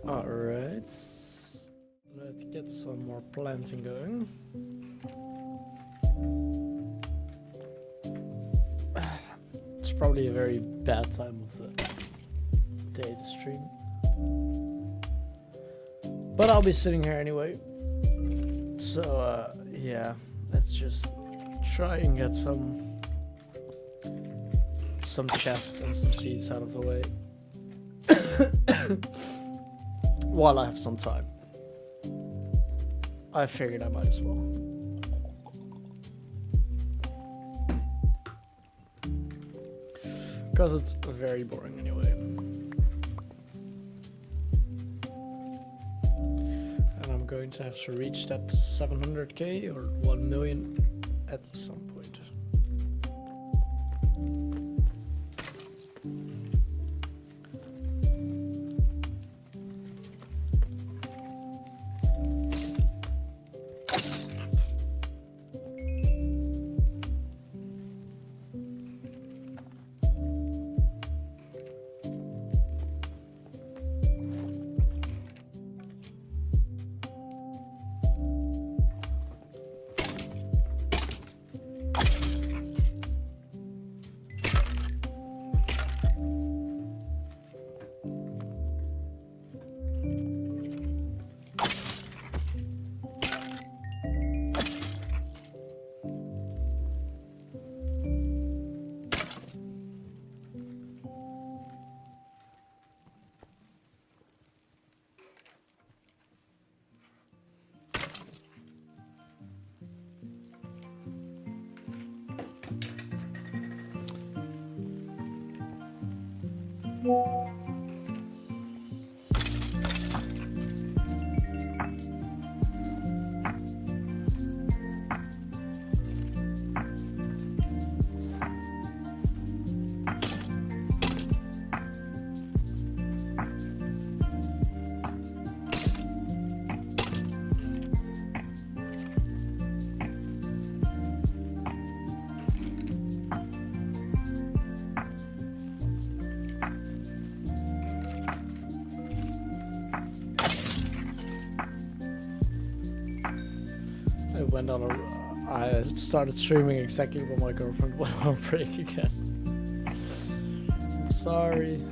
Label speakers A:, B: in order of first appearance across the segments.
A: Alright. Let's get some more planting going. It's probably a very bad time of the day to stream. But I'll be sitting here anyway. So, yeah, let's just try and get some chests and some seeds out of the way. While I have some time. I figured I might as well. Because it's very boring anyway. And I'm going to have to reach that 700k or 1 million at some point. I started streaming exactly when my girlfriend went on break again. I'm sorry.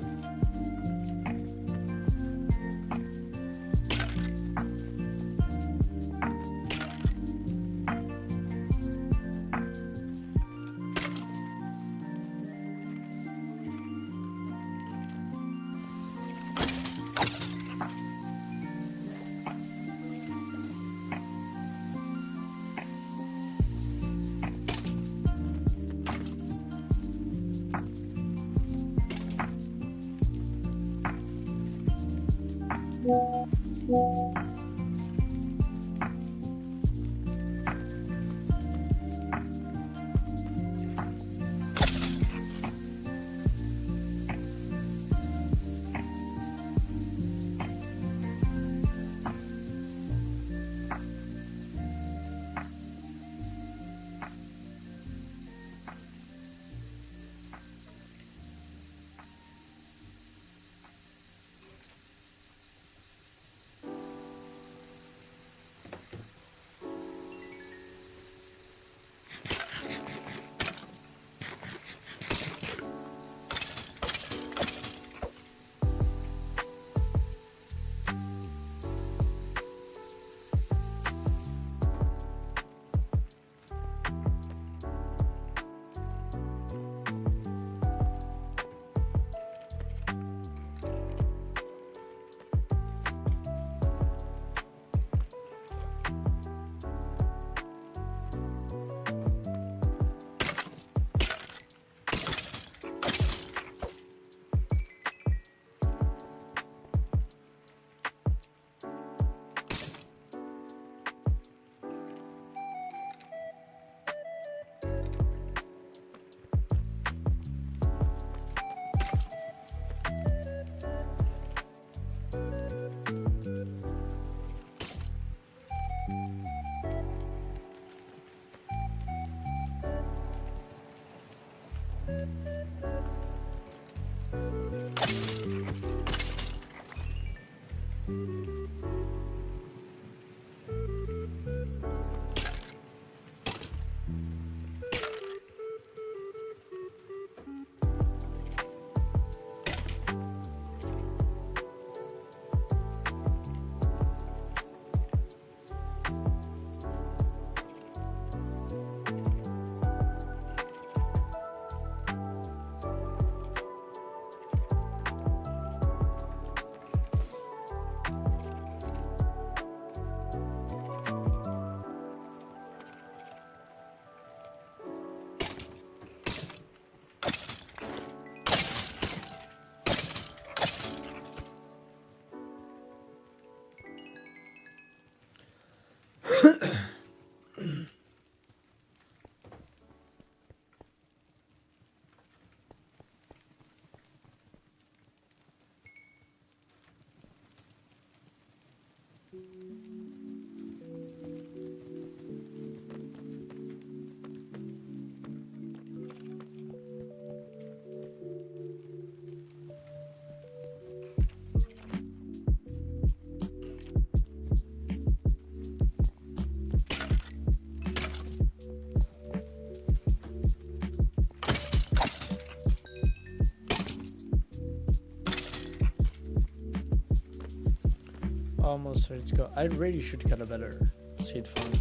A: Almost ready to go. I really should get a better seed farm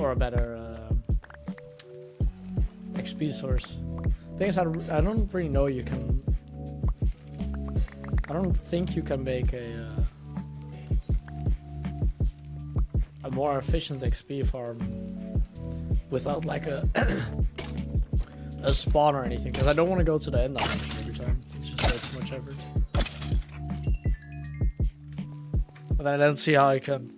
A: or a better XP source. Thing is, I don't really know you can. I don't think you can make a more efficient XP farm without like a a spawn or anything. Because I don't want to go to the end island every time. It's just way too much effort. But I don't see how I could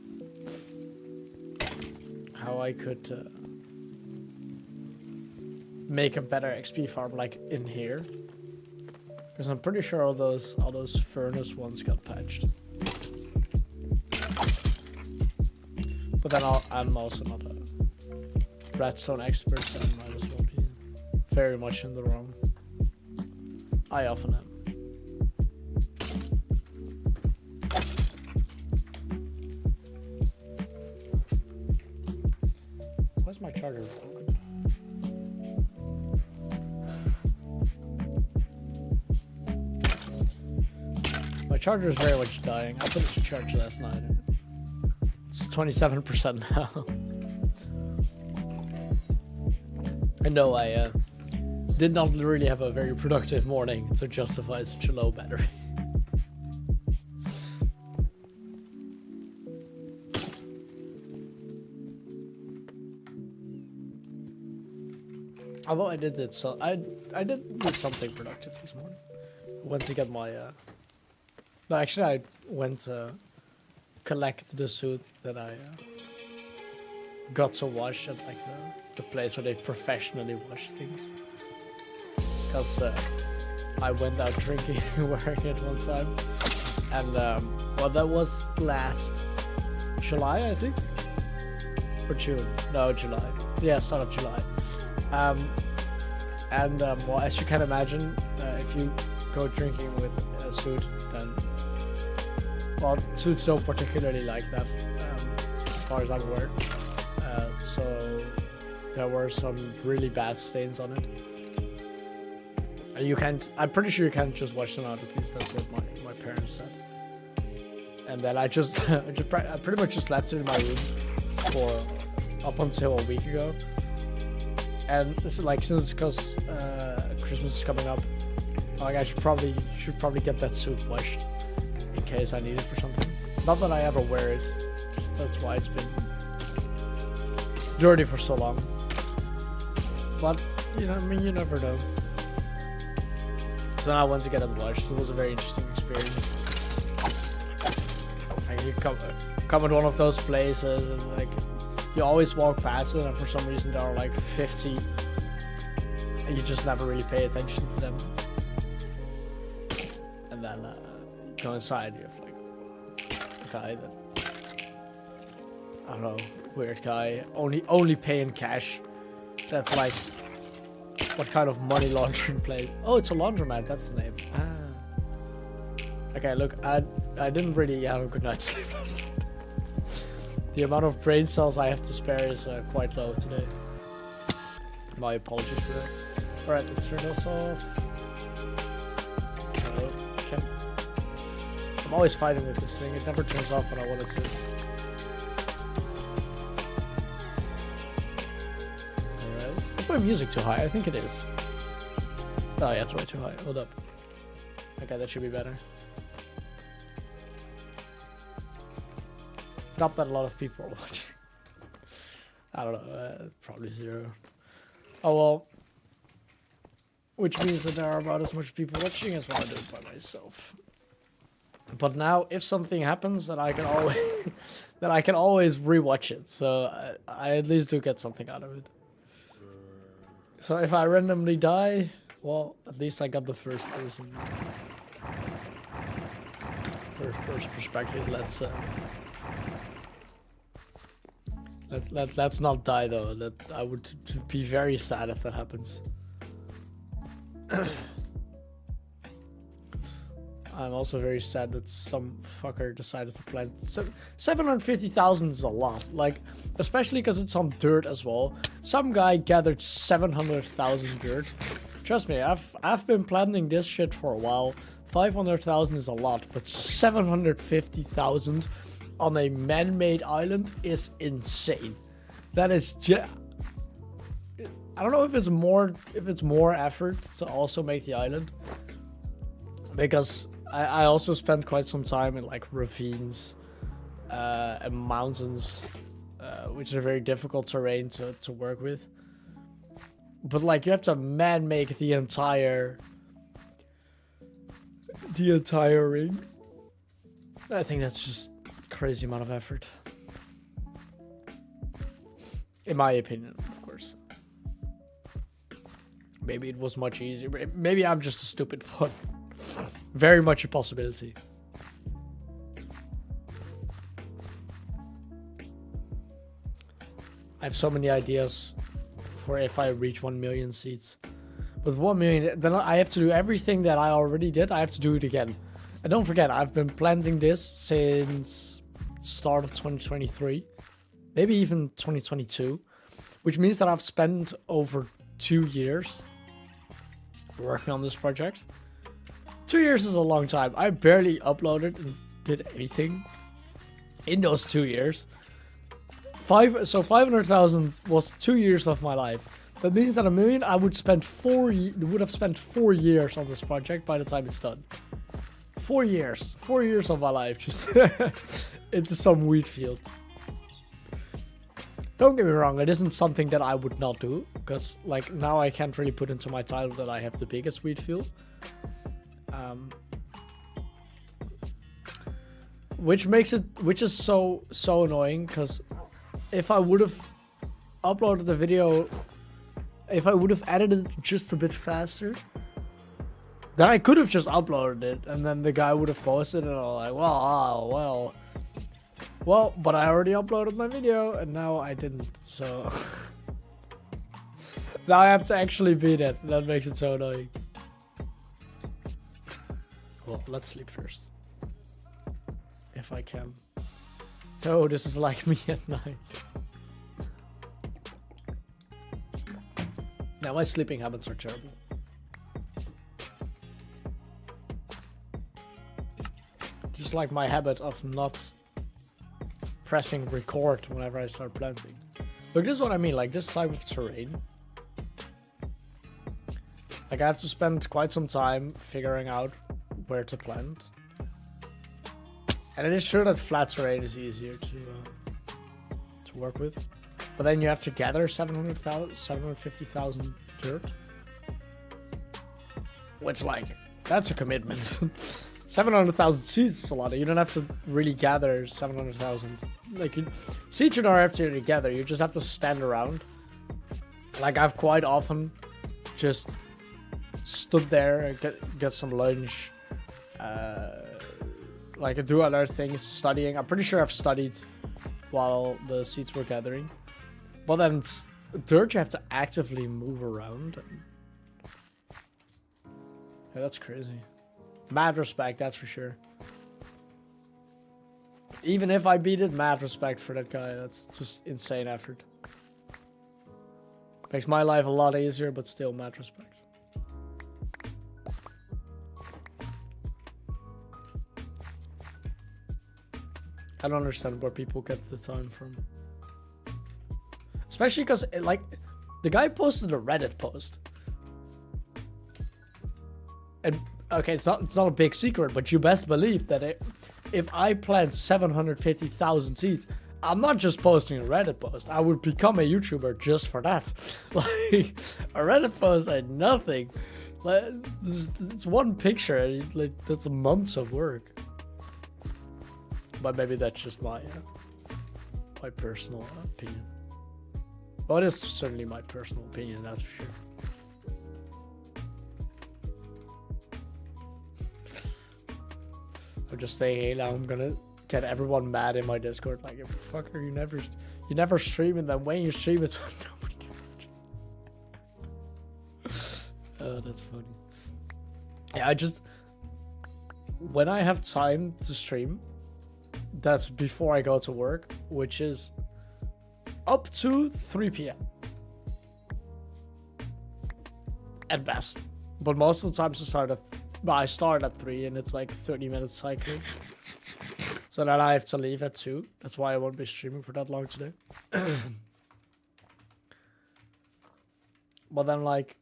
A: make a better XP farm like in here, because I'm pretty sure all those furnace ones got patched. But then I'm also not a redstone expert, so I might as well be very much in the wrong. I often am. My charger broken. My charger is very much dying. I put it to charge last night. It's 27% now. I know I did not really have a very productive morning to justify such a low battery. Although I did it, so I did do something productive this morning. I went to get my no, actually I went to collect the suit that I got to wash at like the place where they professionally wash things. Because I went out drinking wearing it one time, and well, that was last July, I think, or June. No, July. Yeah, start of July. Well, as you can imagine, if you go drinking with a suit, then, well, suits don't particularly like that, as far as I'm aware. So there were some really bad stains on it. And you can't, I'm pretty sure you can't just wash them out, at least that's what my parents said. And then I pretty much just left it in my room for up until a week ago. And this is like, since because Christmas is coming up, like I should probably get that suit washed in case I need it for something. Not that I ever wear it, just that's why it's been dirty for so long. But you know, I mean, you never know. So now I went to get it washed. It was a very interesting experience. Like you come at one of those places and like, you always walk past it, and for some reason there are like 50, and you just never really pay attention to them. And then you go inside, you have like a guy that, I don't know, weird guy, only paying cash. That's like, what kind of money laundering play? Oh, it's a laundromat, that's the name. Ah. Okay, look, I didn't really have a good night's sleep last night. The amount of brain cells I have to spare is quite low today. My apologies for that. Alright, let's turn this off. I'm always fighting with this thing. It never turns off when I want it to. Alright. Is my music too high? I think it is. Oh yeah, it's way too high. Hold up. Okay, that should be better. Not that a lot of people are watching. I don't know, probably 0. Oh well. Which means that there are about as much people watching as when I do it by myself. But now, if something happens, then I can always rewatch it. So I at least do get something out of it. So if I randomly die, well, at least I got the first person perspective. Let's not die though. That I would be very sad if that happens. I'm also very sad that some fucker decided to plant. 750,000 is a lot. Like, especially because it's on dirt as well. Some guy gathered 700,000 dirt. Trust me, I've been planting this shit for a while. 500,000 is a lot, but 750,000 on a man-made island is insane. That is just. I don't know if it's more effort to also make the island, because I also spent quite some time in like ravines and mountains, which are very difficult terrain to work with. But like you have to man-make the entire ring. I think that's just a crazy amount of effort, in my opinion, of course. Maybe it was much easier. Maybe I'm just a stupid one. Very much a possibility. I have so many ideas for if I reach 1 million seats. With 1 million, then I have to do everything that I already did. I have to do it again. And don't forget, I've been planting this since start of 2023. Maybe even 2022. Which means that I've spent over 2 years working on this project. 2 years is a long time. I barely uploaded and did anything in those 2 years. So 500,000 was 2 years of my life. That means that 1 million, I would have spent 4 years on this project by the time it's done. 4 years. 4 years of my life just into some wheat field. Don't get me wrong, it isn't something that I would not do, because like now I can't really put into my title that I have the biggest wheat field. Which is so annoying, because if I would have uploaded the video, if I would have edited it just a bit faster, then I could have just uploaded it, and then the guy would have posted it, and I'm like, well, but I already uploaded my video, and now I didn't, so now I have to actually beat it. That makes it so annoying. Well, let's sleep first. If I can. No, this is like me at night. Now my sleeping habits are terrible. Just like my habit of not pressing record whenever I start planting. Look, this is what I mean, like this type of terrain. Like I have to spend quite some time figuring out where to plant. And it is true that flat terrain is easier to work with. But then you have to gather 750,000 dirt. Which, like, that's a commitment. 700,000 seeds is a lot. You don't have to really gather 700,000. Like, seeds you don't have to gather. You just have to stand around. Like, I've quite often just stood there and get some lunch. Like, I do other things, studying. I'm pretty sure I've studied while the seeds were gathering. But then dirt you have to actively move around. Yeah, that's crazy. Mad respect, that's for sure. Even if I beat it, mad respect for that guy. That's just insane effort. Makes my life a lot easier, but still mad respect. I don't understand where people get the time from. Especially because, like, the guy posted a Reddit post. And, okay, it's not a big secret, but you best believe that if I plant 750,000 seeds, I'm not just posting a Reddit post. I would become a YouTuber just for that. Like, a Reddit post ain't nothing. Like, it's one picture. Like, that's months of work. But maybe that's just my personal opinion. Well, it is certainly my personal opinion, that's for sure. I'll just say, hey, now I'm gonna get everyone mad in my Discord. Like, fucker, you never stream it. Then when you stream it, nobody cares. Oh, that's funny. Yeah, when I have time to stream, that's before I go to work, which is up to 3 p.m. at best. But most of the times I start at 3 and it's like 30 minutes cycling. So then I have to leave at 2. That's why I won't be streaming for that long today. But then, like,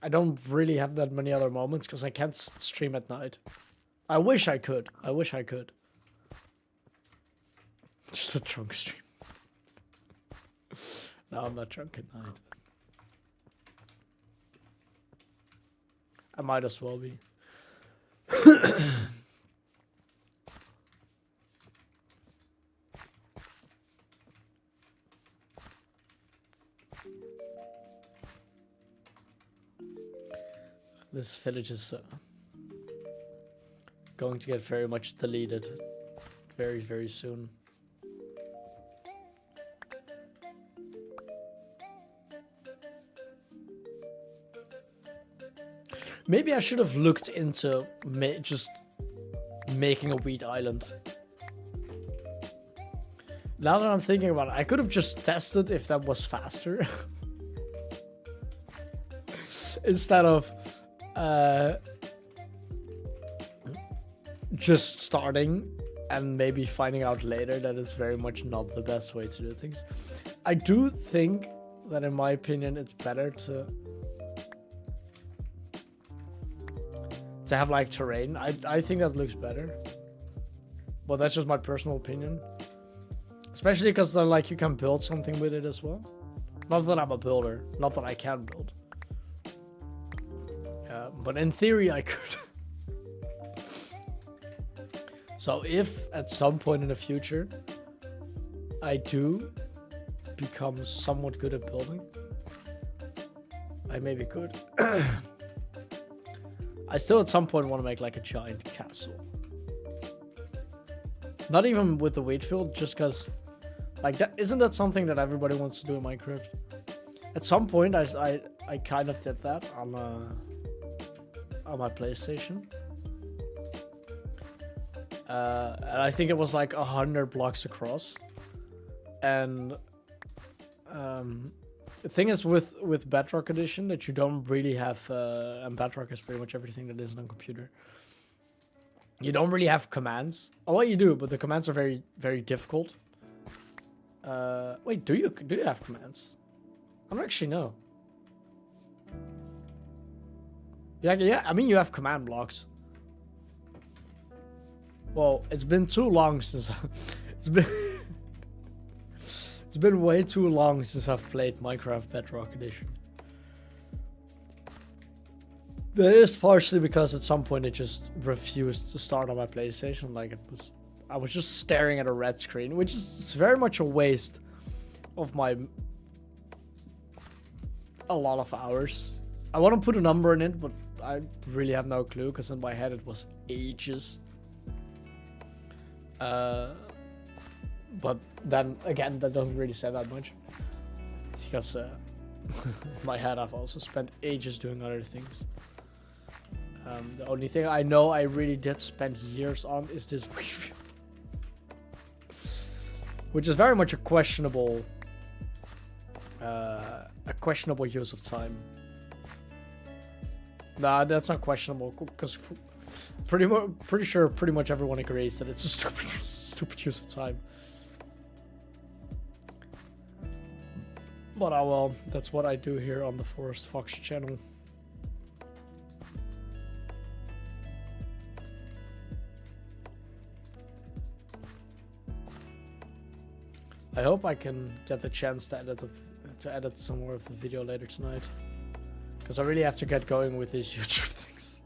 A: I don't really have that many other moments because I can't stream at night. I wish I could. Just a drunk stream. No, I'm not drunk at night. I might as well be. This village is going to get very much deleted very, very soon. Maybe I should have looked into just making a wheat island. Now that I'm thinking about it, I could have just tested if that was faster. Instead of just starting and maybe finding out later that it's very much not the best way to do things. I do think that, in my opinion, it's better to have like terrain. I think that looks better, but that's just my personal opinion. Especially because then, like, you can build something with it as well. Not that I'm a builder, not that I can build, but in theory I could. So if at some point in the future I do become somewhat good at building, I maybe could. I still at some point want to make like a giant castle. Not even with the wheat field, just because, like, that isn't that something that everybody wants to do in Minecraft? At some point I kind of did that on my PlayStation. And I think it was like 100 blocks across. And the thing is with Bedrock Edition that you don't really have, and Bedrock is pretty much everything that isn't on computer. You don't really have commands. Oh, well, you do, but the commands are very, very difficult. Wait, do you have commands? I don't actually know. Yeah. I mean, you have command blocks. Well, it's been too long since it's been way too long since I've played Minecraft Bedrock Edition. That is partially because at some point it just refused to start on my PlayStation. Like, I was just staring at a red screen, which is very much a waste of a lot of hours. I want to put a number in it, but I really have no clue because in my head it was ages. But then again, that doesn't really say that much, because in my head I've also spent ages doing other things. The only thing I know I really did spend years on is this review. Which is very much a questionable use of time. Nah, that's not questionable, because pretty sure pretty much everyone agrees that it's a stupid use of time. But oh well, that's what I do here on the Forest Fox channel. I hope I can get the chance to edit some more of the video later tonight, because I really have to get going with these YouTube things.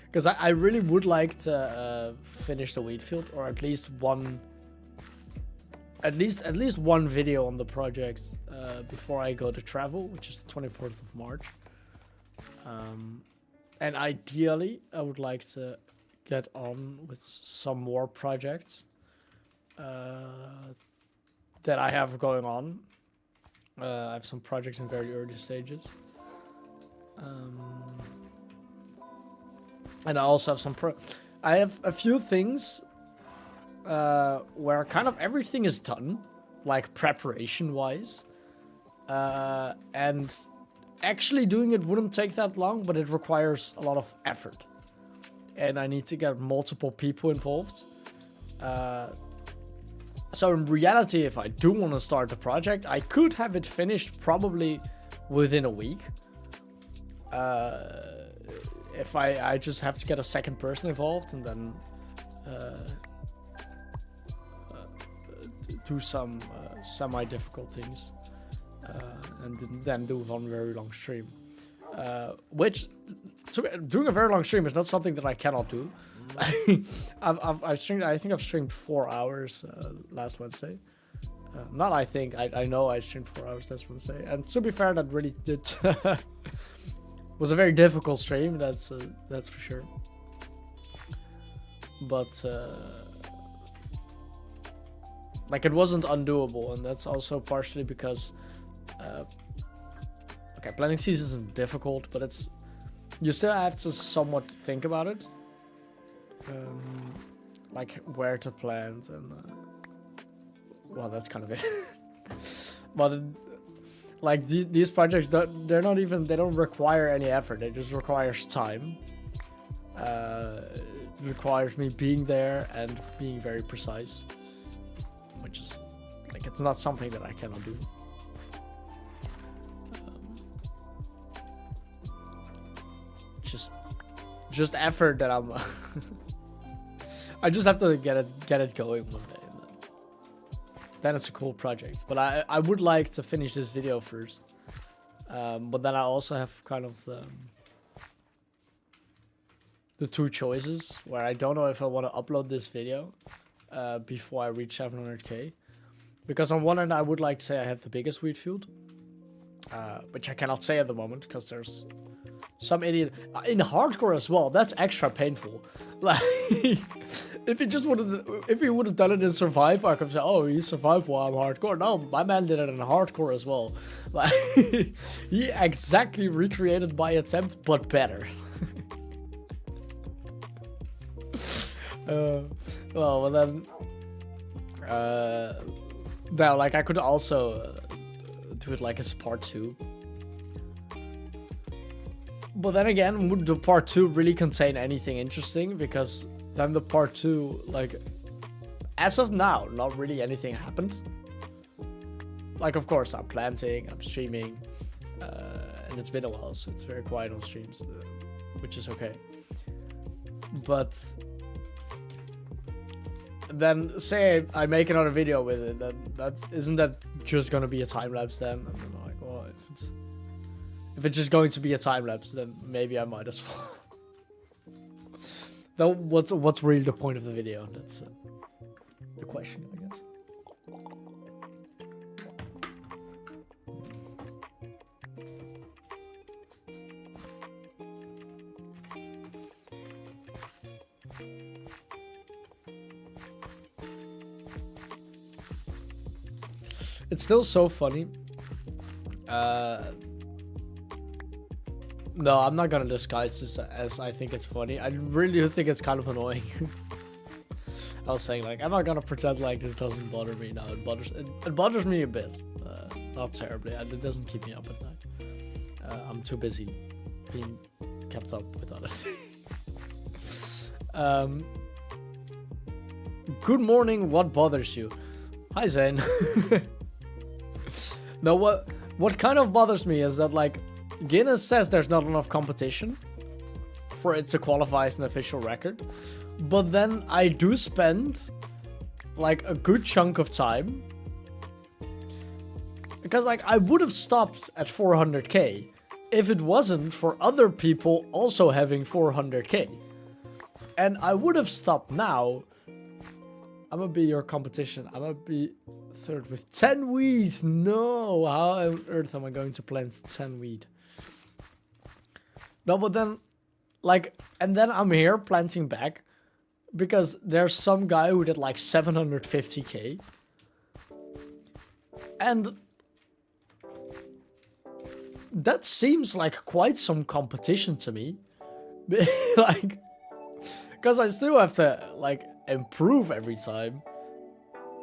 A: Because I really would like to finish the wheat field, or at least one video on the project before I go to travel, which is the 24th of March. And ideally, I would like to get on with some more projects that I have going on. I have some projects in very early stages. And I also have I have a few things where kind of everything is done, like preparation-wise. And actually doing it wouldn't take that long, but it requires a lot of effort. And I need to get multiple people involved. So in reality, if I do want to start the project, I could have it finished probably within a week. If I just have to get a second person involved and then do some semi-difficult things, and then do one very long stream. Which, doing a very long stream is not something that I cannot do. I've streamed. I think I've streamed 4 hours last Wednesday. I know I streamed 4 hours last Wednesday. And to be fair, that really did was a very difficult stream. That's for sure. But like, it wasn't undoable, and that's also partially because okay, planning season isn't difficult, but you still have to somewhat think about it. Like where to plant, and well, that's kind of it. But like these projects, they don't require any effort. It just requires time. It requires me being there and being very precise, which is like, it's not something that I cannot do. Just effort that I'm. I just have to get it going one day, and then it's a cool project. But I would like to finish this video first. But then I also have kind of the two choices where I don't know if I want to upload this video before I reach 700k, because on one end I would like to say I have the biggest wheat field, which I cannot say at the moment because there's some idiot in hardcore as well. That's extra painful. Like, if he would have done it in survive, I could say, oh, he survived while I'm hardcore. No, my man did it in hardcore as well. Like, he exactly recreated my attempt, but better. Well, then, now, like, I could also do it like as part 2. But then again, would the part 2 really contain anything interesting? Because then the part 2, like, as of now, not really anything happened. Like, of course, I'm planting, I'm streaming, and it's been a while, so it's very quiet on streams, which is okay. But then, say I make another video with it, that isn't that just gonna be a time lapse then? And then I'm like, well, if it's just going to be a time lapse, then maybe I might as well. Though, what's really the point of the video? That's the question, I guess. It's still so funny No, I'm not gonna disguise this as I think it's funny. I really do think it's kind of annoying. I was saying, like, I'm not gonna pretend like this doesn't bother me now. It bothers me a bit. Not terribly. It doesn't keep me up at night. I'm too busy being kept up with other things. Good morning, what bothers you? Hi, Zane. No, what kind of bothers me is that, like, Guinness says there's not enough competition for it to qualify as an official record. But then I do spend, like, a good chunk of time. Because, like, I would have stopped at 400k if it wasn't for other people also having 400k. And I would have stopped now. I'm gonna be your competition. I'm gonna be third with 10 wheat. No, how on earth am I going to plant 10 wheat? No, but then, like, and then I'm here planting back. Because there's some guy who did like 750k. And that seems like quite some competition to me. Like, because I still have to, like, improve every time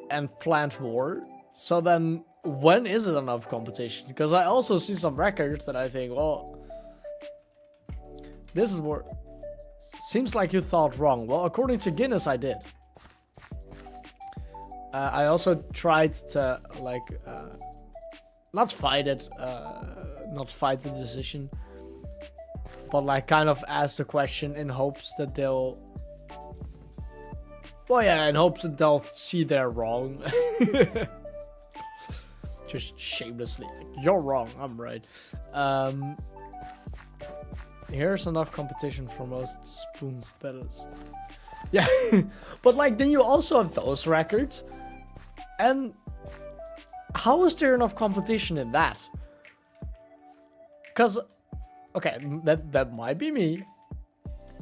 A: and plant more. So then, when is it enough competition? Because I also see some records that I think, well, this is more... Seems like you thought wrong. Well, according to Guinness, I did. I also tried to, like, not fight it, not fight the decision, but, like, kind of ask the question in hopes that they'll... Well, yeah, in hopes that they'll see they're wrong. Just shamelessly. Like, you're wrong, I'm right. Here's enough competition for most spoons betters. Yeah, but, like, then you also have those records. And how is there enough competition in that? Because, okay, that might be me.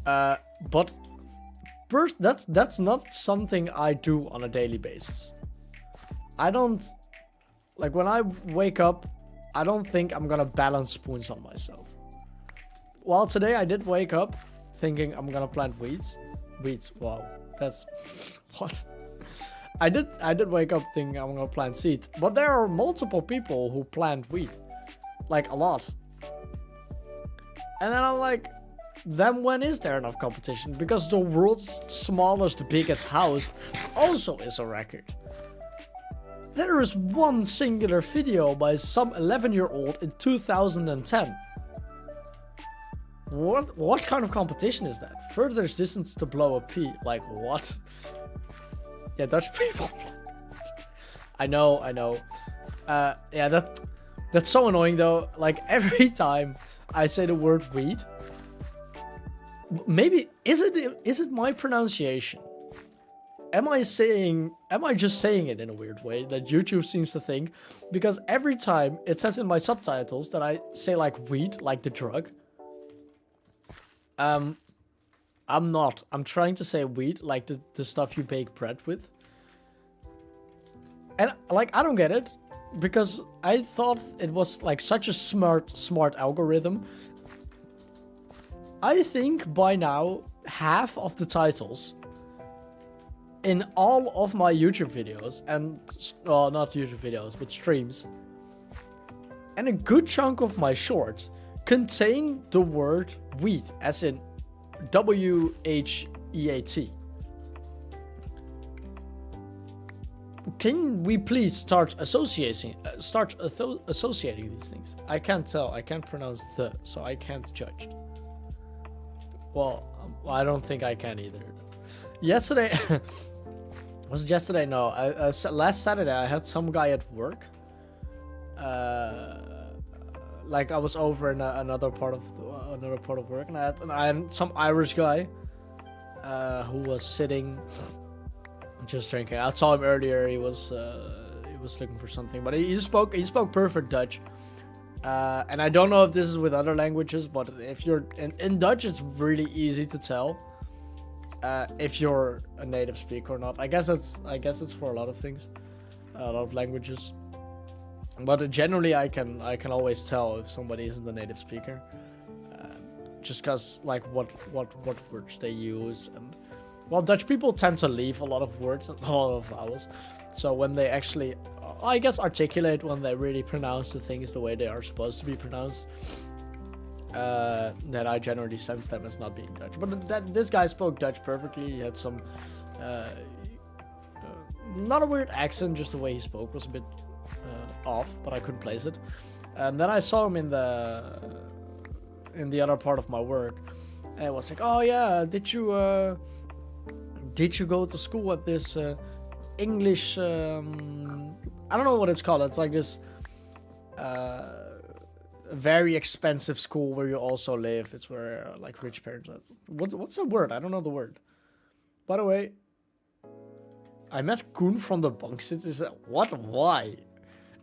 A: But first, that's not something I do on a daily basis. I don't, like, when I wake up, I don't think I'm gonna balance spoons on myself. Well, today I did wake up thinking I'm gonna plant weeds. Weeds, wow, that's what? I did wake up thinking I'm gonna plant seeds, but there are multiple people who plant wheat, like a lot. And then I'm like, then when is there enough competition? Because the world's smallest, biggest house also is a record. There is one singular video by some 11-year-old in 2010. What kind of competition is that? Furthest distance to blow a pea. Like, what? Yeah, Dutch people. I know. Yeah, that's so annoying though. Like, every time I say the word weed, maybe is it my pronunciation? Am I just saying it in a weird way that YouTube seems to think? Because every time it says in my subtitles that I say, like, weed, like the drug. I'm not. I'm trying to say wheat, like the stuff you bake bread with. And, like, I don't get it. Because I thought it was, like, such a smart algorithm. I think by now, half of the titles in all of my YouTube videos, and, well, not YouTube videos, but streams, and a good chunk of my shorts contain the word wheat, as in W-H-E-A-T. Can we please start associating these things? I can't tell. I can't pronounce the, so I can't judge. Well, I don't think I can either. Yesterday, was it yesterday? No, last Saturday I had some guy at work. Like, I was over in another part of work, and I had some Irish guy who was sitting, just drinking. I saw him earlier. He was looking for something, but he spoke perfect Dutch. And I don't know if this is with other languages, but if you're in Dutch, it's really easy to tell if you're a native speaker or not. I guess it's for a lot of things, a lot of languages. But generally, I can always tell if somebody isn't a native speaker. just cause like what words they use, and well, Dutch people tend to leave a lot of words and a lot of vowels. So when they actually, I guess, articulate when they really pronounce the things the way they are supposed to be pronounced, then I generally sense them as not being Dutch. But this guy spoke Dutch perfectly. He had some, not a weird accent, just the way he spoke was a bit off, but I couldn't place it. And then I saw him in the other part of my work, and it was like, oh yeah, did you go to school at this English, I don't know what it's called. It's like this very expensive school where you also live. It's where like rich parents are. What's the word? I don't know the word. By the way, I met Koen from the Bunk Cities. What? Why?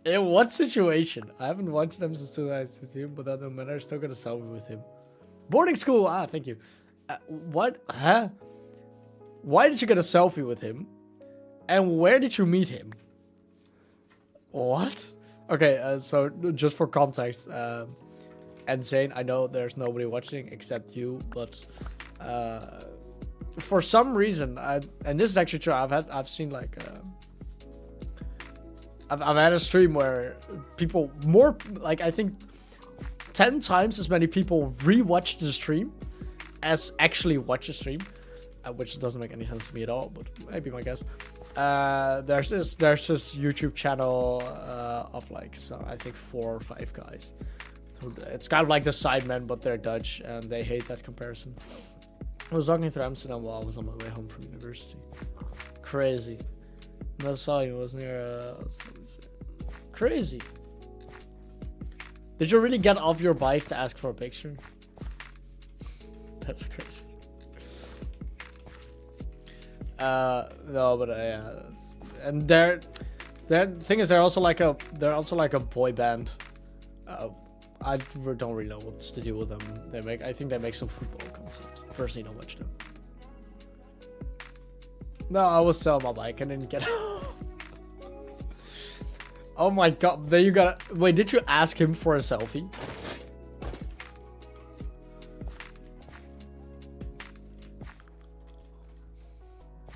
A: In what situation? I haven't watched them since 2016, but that don't matter. I'm still gonna selfie with him. Boarding school. Ah, thank you. What? Huh? Why did you get a selfie with him? And where did you meet him? What? Okay, so just for context, and Zane, I know there's nobody watching except you, but for some reason, and this is actually true. I've seen like I've had a stream where people more like I think 10 times as many people rewatch the stream as actually watch the stream, which doesn't make any sense to me at all, but maybe my guess. There's this YouTube channel of like I think 4 or 5 guys. It's kind of like the Sidemen, but they're Dutch, and they hate that comparison. I was walking through Amsterdam while I was on my way home from university. Crazy. And I saw you. It was near. Crazy. Did you really get off your bike to ask for a picture? That's crazy. No, but yeah, and the thing is, they're also like a boy band. I don't really know what's to do with them. I think they make some football content. Personally, don't watch them. No, I was selling my bike and didn't get. Oh my god! Then you gotta wait. Did you ask him for a selfie?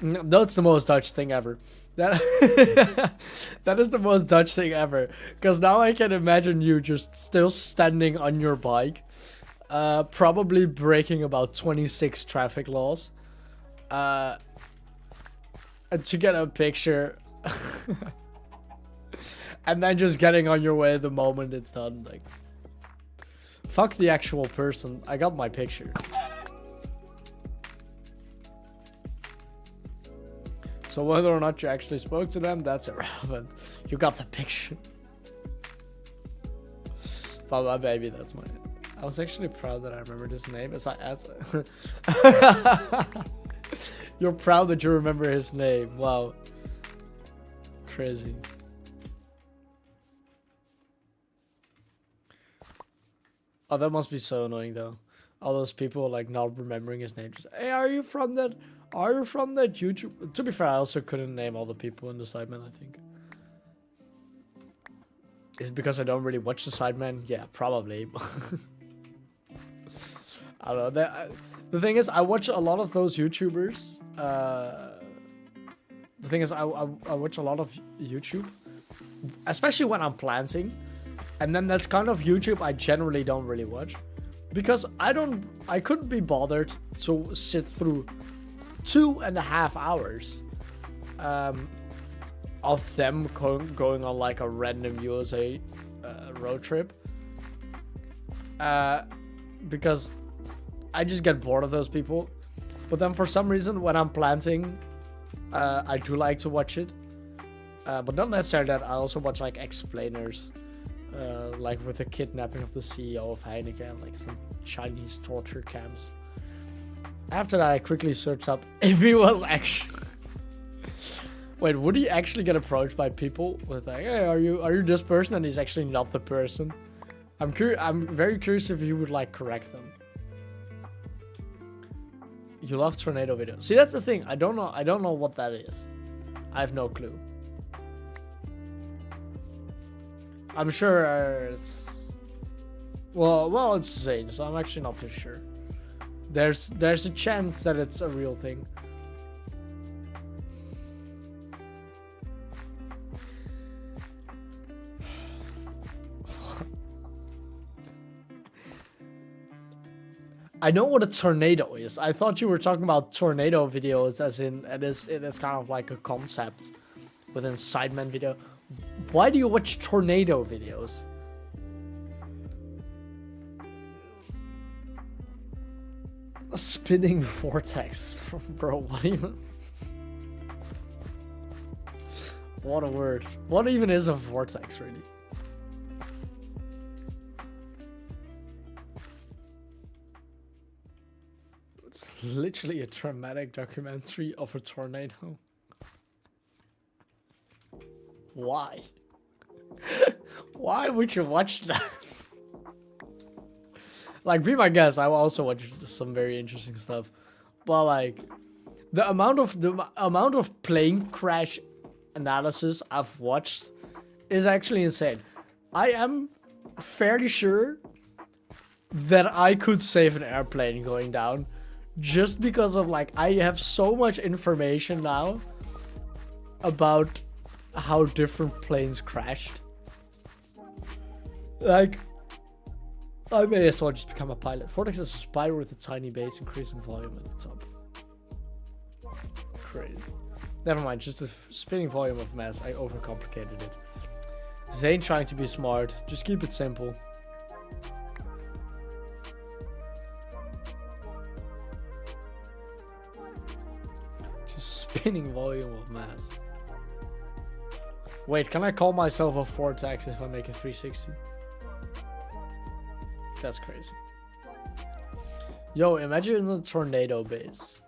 A: That's the most Dutch thing ever. That is the most Dutch thing ever. Because now I can imagine you just still standing on your bike, probably breaking about 26 traffic laws, and to get a picture, and then just getting on your way the moment it's done. Like, fuck the actual person. I got my picture. So whether or not you actually spoke to them, that's irrelevant. You got the picture. But my baby, that's my... I was actually proud that I remembered his name. You're proud that you remember his name. Wow. Crazy. Oh, that must be so annoying though. All those people like not remembering his name. Just, hey, are you from that YouTube? To be fair, I also couldn't name all the people in the Sidemen, I think. Is it because I don't really watch the Sidemen? Yeah, probably. I don't know. The thing is, I watch a lot of those YouTubers. The thing is, I watch a lot of YouTube, especially when I'm planting. And then that's kind of YouTube I generally don't really watch. Because I couldn't be bothered to sit through 2.5 hours of them going on like a random USA road trip. Because I just get bored of those people. But then for some reason when I'm planting, I do like to watch it. But not necessarily that. I also watch like explainers. Like with the kidnapping of the CEO of Heineken, like some Chinese torture camps. After that, I quickly searched up if he was actually. Wait, would he actually get approached by people with like, "Hey, are you this person?" And he's actually not the person. I'm very curious if he would like correct them. You love tornado videos. See, that's the thing. I don't know what that is. I have no clue. I'm sure it's... Well, it's Zane, so I'm actually not too sure. There's a chance that it's a real thing. I know what a tornado is. I thought you were talking about tornado videos, as in it is kind of like a concept within Sidemen video. Why do you watch tornado videos? A spinning vortex, bro. What even? What a word. What even is a vortex, really? It's literally a dramatic documentary of a tornado. Why? Why would you watch that? Like, be my guest, I will also watch some very interesting stuff. But like, the amount of plane crash analysis I've watched is actually insane. I am fairly sure that I could save an airplane going down. Just because of, like, I have so much information now about how different planes crashed. Like, I may as well just become a pilot. Vortex is a spiral with a tiny base, increasing volume at the top. Crazy. Never mind, just the spinning volume of mass. I overcomplicated it. Zane trying to be smart. Just keep it simple. Spinning volume of mass. Wait, can I call myself a vortex if I make a 360? That's crazy. Yo, imagine a tornado base.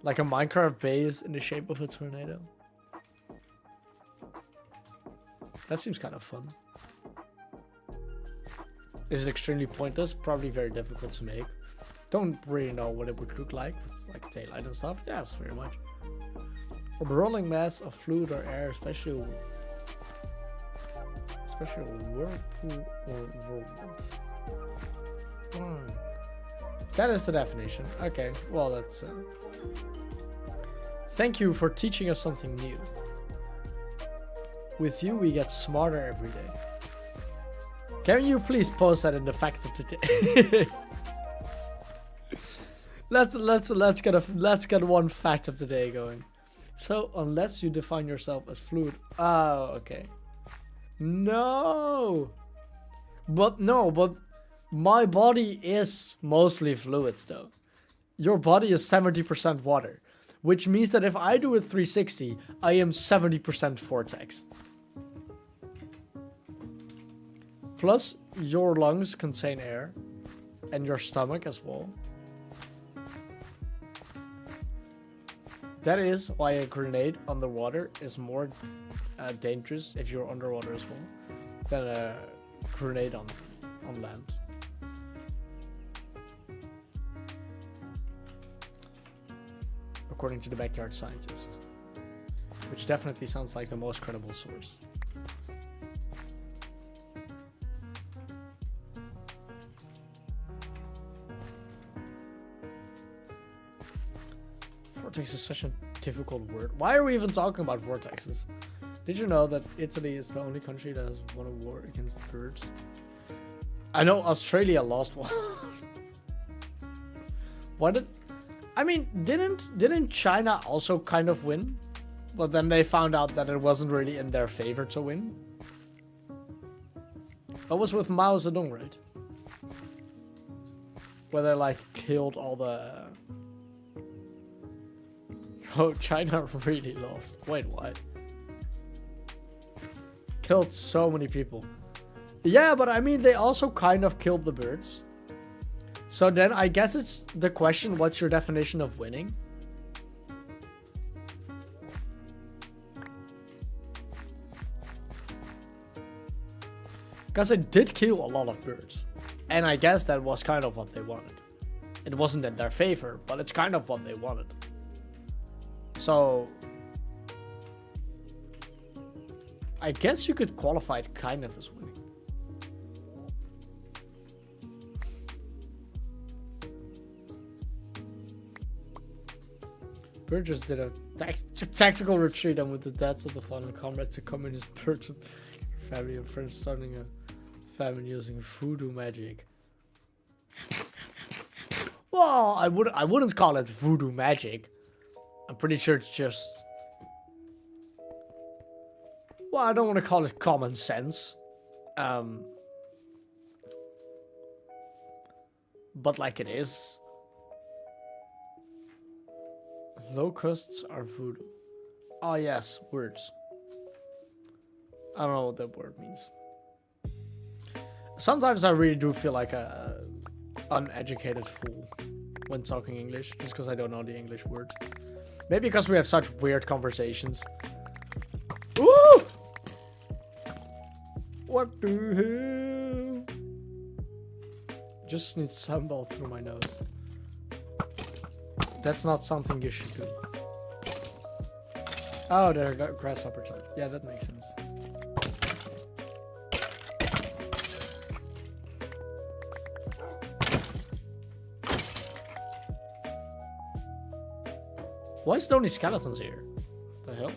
A: Like a Minecraft base in the shape of a tornado. That seems kind of fun. Is it extremely pointless? Probably very difficult to make. Don't really know what it would look like with like daylight and stuff. Yes, very much. A rolling mass of fluid or air, especially a whirlpool or whirlwind. That is the definition. Okay, well that's. Thank you for teaching us something new. With you, we get smarter every day. Can you please post that in the fact of the day? let's get one fact of the day going. So unless you define yourself as fluid, oh okay. No, but my body is mostly fluids though. Your body is 70% water, which means that if I do a 360, I am 70% vortex. Plus, your lungs contain air, and your stomach as well. That is why a grenade underwater is more dangerous if you're underwater as well than a grenade on land. According to the backyard scientist, which definitely sounds like the most credible source. Vortex is such a difficult word. Why are we even talking about vortexes? Did you know that Italy is the only country that has won a war against birds? I know Australia lost one. Didn't China also kind of win? But then they found out that it wasn't really in their favor to win. That was with Mao Zedong, right? Where they like killed all the... Oh, China really lost. Wait, what? Killed so many people. Yeah, but I mean, they also kind of killed the birds. So then I guess it's the question, what's your definition of winning? Because it did kill a lot of birds. And I guess that was kind of what they wanted. It wasn't in their favor, but it's kind of what they wanted. So, I guess you could qualify it kind of as winning. Bird just did a tactical retreat and with the deaths of the fallen comrades, the communist bird family and friends starting a famine using voodoo magic. Well, I wouldn't call it voodoo magic. I'm pretty sure it's just... Well, I don't want to call it common sense. But like it is. Locusts are voodoo. Oh yes, words. I don't know what that word means. Sometimes I really do feel like a uneducated fool when talking English, just because I don't know the English words. Maybe because we have such weird conversations. Woo! What the hell? Just need sambal through my nose. That's not something you should do. Oh, there are grasshoppers. Yeah, that makes sense. Why is there only skeletons here? The hell?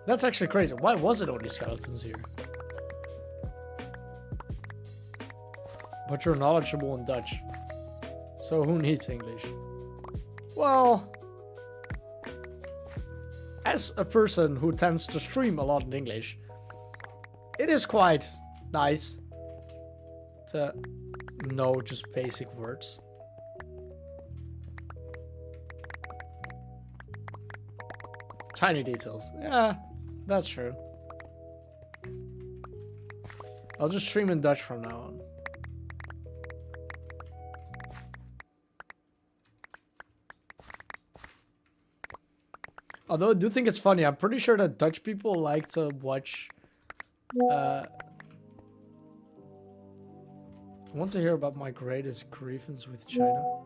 A: That's actually crazy. Why was it only skeletons here? But you're knowledgeable in Dutch. So who needs English? Well... As a person who tends to stream a lot in English, it is quite nice to know just basic words. Tiny details. Yeah, that's true. I'll just stream in Dutch from now on. Although I do think it's funny, I'm pretty sure that Dutch people like to watch... I want to hear about my greatest grievance with China.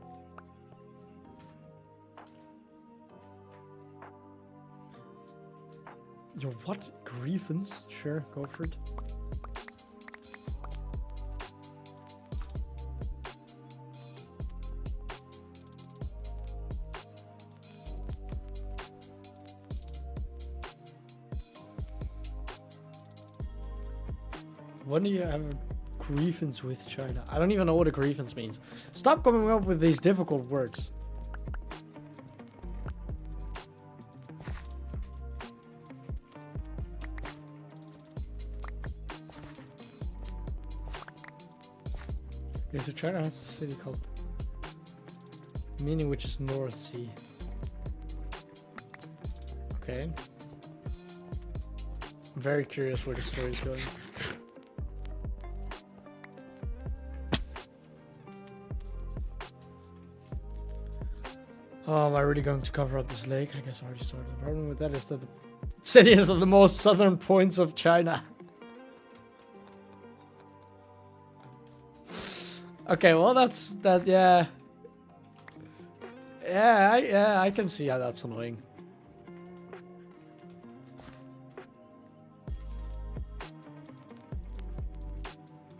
A: Your what? Grievance? Sure, go for it. When do you have a grievance with China? I don't even know what a grievance means. Stop coming up with these difficult words. Okay, so China has a city called Meaning, which is North Sea. Okay. I'm very curious where the story is going. Oh, am I really going to cover up this lake? I guess I already started. The problem with that is that the city is at the most southern points of China. Okay, well that's that. Yeah, yeah, I can see how that's annoying.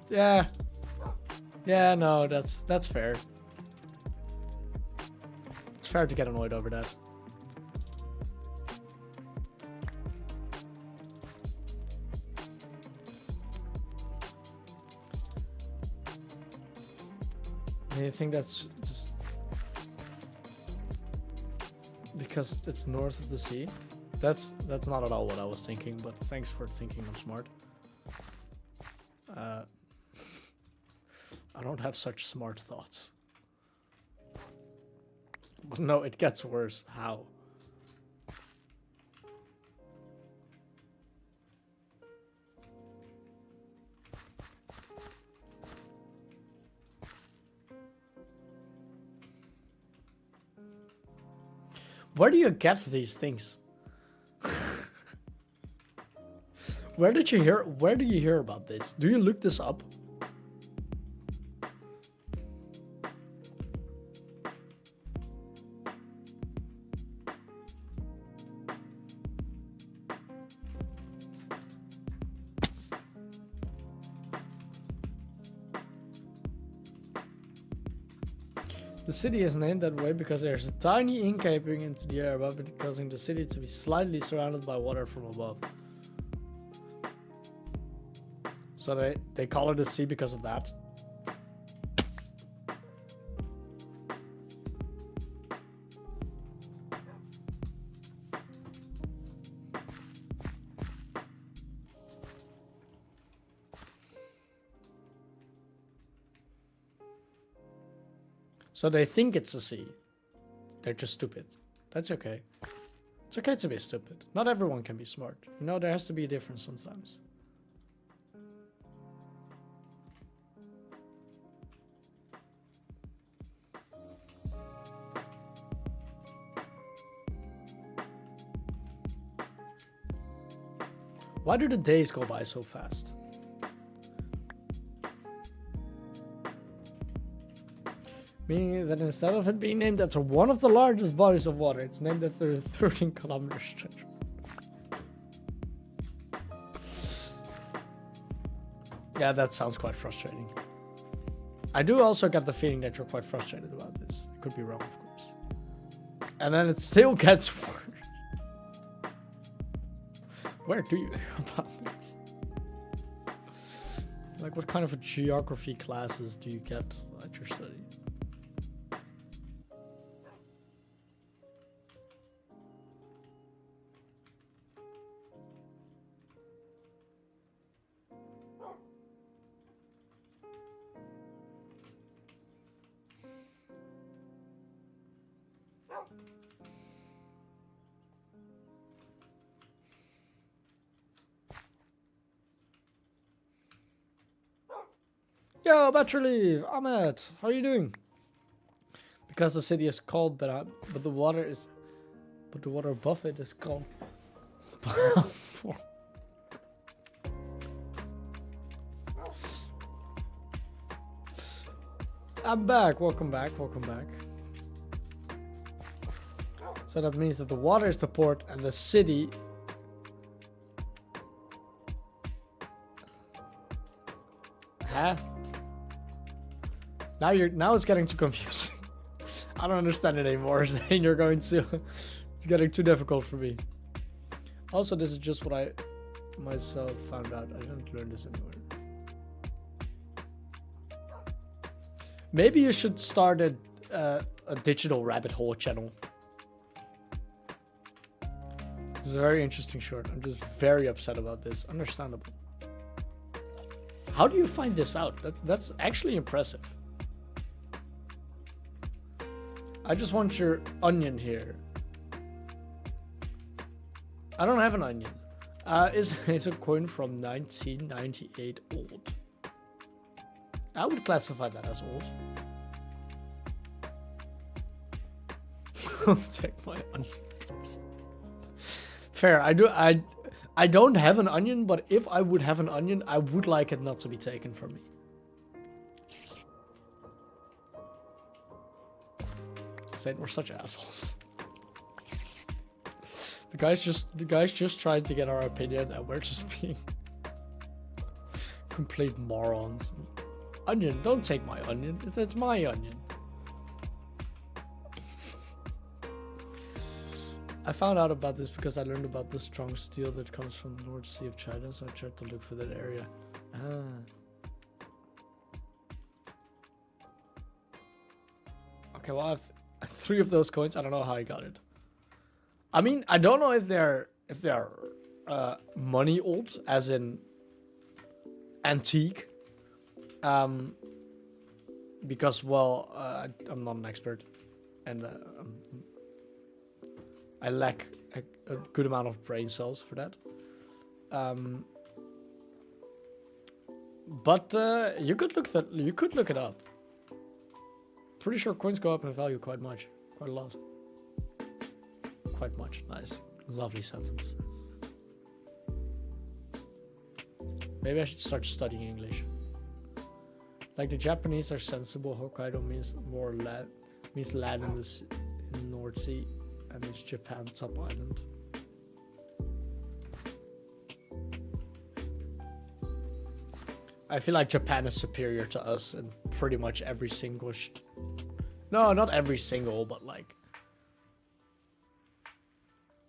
A: Yeah, yeah, no, that's fair. It's fair to get annoyed over that. You think that's just because it's north of the sea? That's not at all what I was thinking, but thanks for thinking I'm smart. I don't have such smart thoughts. But no, it gets worse. How? Where do you get these things? Where do you hear about this? Do you look this up? The city is named that way because there's a tiny incaping into the air above it, causing the city to be slightly surrounded by water from above. So they call it a sea because of that. So they think it's a sea. They're just stupid. That's okay. It's okay to be stupid. Not everyone can be smart. You know, there has to be a difference sometimes. Why do the days go by so fast? Meaning that instead of it being named after one of the largest bodies of water, it's named after a 13-kilometer stretch. Yeah, that sounds quite frustrating. I do also get the feeling that you're quite frustrated about this. I could be wrong, of course. And then it still gets worse. Where do you hear about this? Like, what kind of geography classes do you get at your study? Yo, battery leave! Ahmed, how are you doing? Because the city is cold, but the water above it is cold. I'm back. Welcome back. Welcome back. So that means that the water is the port and the city. Huh? Now it's getting too confusing. I don't understand it anymore. Saying you're going to, it's getting too difficult for me. Also, this is just what I myself found out. I didn't learn this anywhere. Maybe you should start a digital rabbit hole channel. This is a very interesting short. I'm just very upset about this. Understandable. How do you find this out? That's actually impressive. I just want your onion here. I don't have an onion. It's a coin from 1998 old. I would classify that as old. Take my onion, please. Fair. I don't have an onion, but if I would have an onion, I would like it not to be taken from me. Saying we're such assholes. The guys just trying to get our opinion, and we're just being complete morons. Onion, don't take my onion. It's my onion. I found out about this because I learned about the strong steel that comes from the North Sea of China, so I tried to look for that area. Okay, well I have 3 of those coins. I don't know how I got it. I mean, I don't know if they're money old, as in antique. Because well, I'm not an expert, and I lack a good amount of brain cells for that. But you could look it up. Pretty sure coins go up in value quite a lot. Quite much. Nice, lovely sentence. Maybe I should start studying English. Like the Japanese are sensible. Hokkaido means land in the North Sea. And it's Japan top island. I feel like Japan is superior to us in pretty much every single No, not every single, but like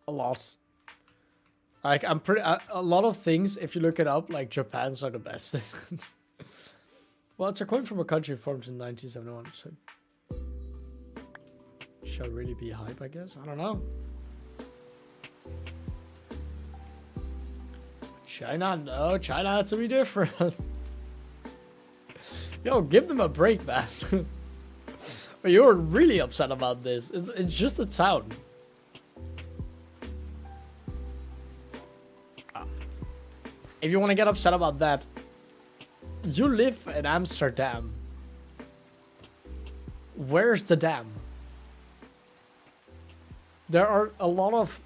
A: a lot. Like I'm pretty a lot of things. If you look it up, like Japan's are the best. Well, it's a coin from a country formed in 1971. So shall really be hype, I guess. I don't know. China, no, China had to be different. Yo, give them a break, man. You're really upset about this. It's just a town. If you want to get upset about that, you live in Amsterdam. Where's the dam? There are a lot of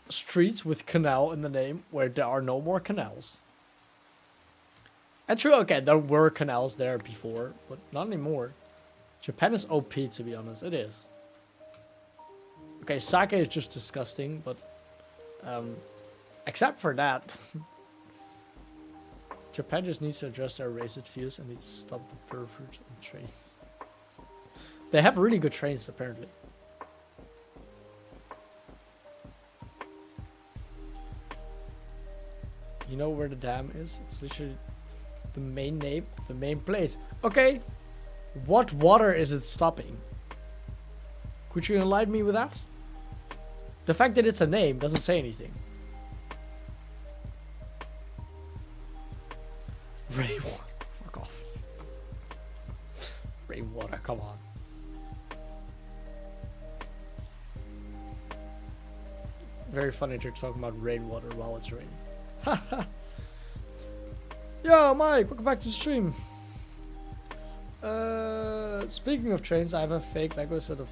A: streets with canal in the name where there are no more canals. And true, okay, there were canals there before, but not anymore. Japan is OP, to be honest. It is. Okay, sake is just disgusting, but except for that, Japan just needs to address their racist views and needs to stop the pervert on trains. They have really good trains, apparently. You know where the dam is? It's literally the main name, the main place. Okay, what water is it stopping? Could you enlighten me with that? The fact that it's a name doesn't say anything. Rainwater, fuck off. Rainwater, come on. Very funny to talk about rainwater while it's raining. Yo, Mike, welcome back to the stream. Speaking of trains, I have a fake Lego set of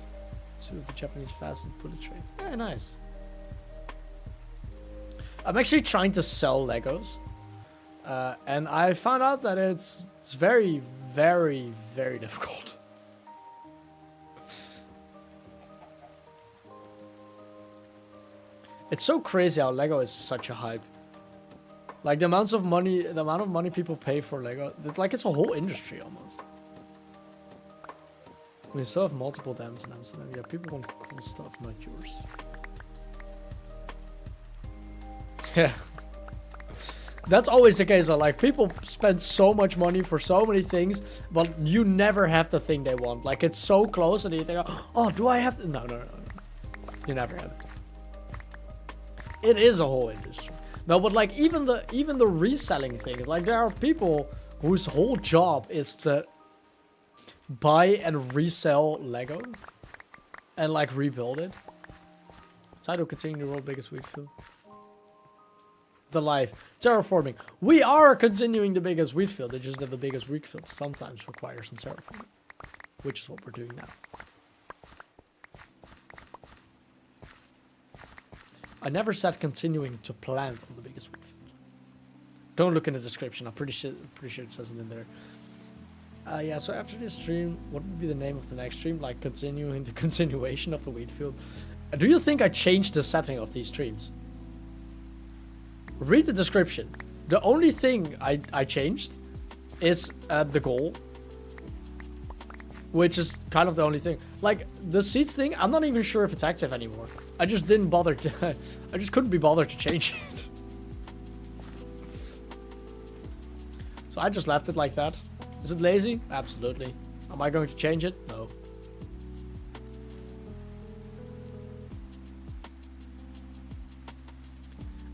A: two of the Japanese fast and bullet train. Very nice. I'm actually trying to sell Legos. And I found out that it's very, very, very difficult. It's so crazy how Lego is such a hype. Like the amount of money people pay for Lego, it's a whole industry almost. We still have multiple dams in Amsterdam. Yeah, people want cool stuff, not yours. Yeah. That's always the case though, like people spend so much money for so many things, but you never have the thing they want. Like it's so close and you think, oh, do I have to? No. You never have it. It is a whole industry. No, but like even the reselling thing, like there are people whose whole job is to buy and resell Lego and like rebuild it. Title continuing the world's biggest wheat field. The life. Terraforming. We are continuing the biggest wheat field. It's just that the biggest wheat field sometimes requires some terraforming. Which is what we're doing now. I never said continuing to plant on the biggest wheat field. Don't look in the description. I'm pretty sure it says it in there. Yeah, so after this stream, what would be the name of the next stream? Like continuing the continuation of the wheat field. Do you think I changed the setting of these streams? Read the description. The only thing I changed is the goal. Which is kind of the only thing. Like, the seeds thing, I'm not even sure if it's active anymore. I just didn't bother to... I just couldn't be bothered to change it. So I just left it like that. Is it lazy? Absolutely. Am I going to change it? No.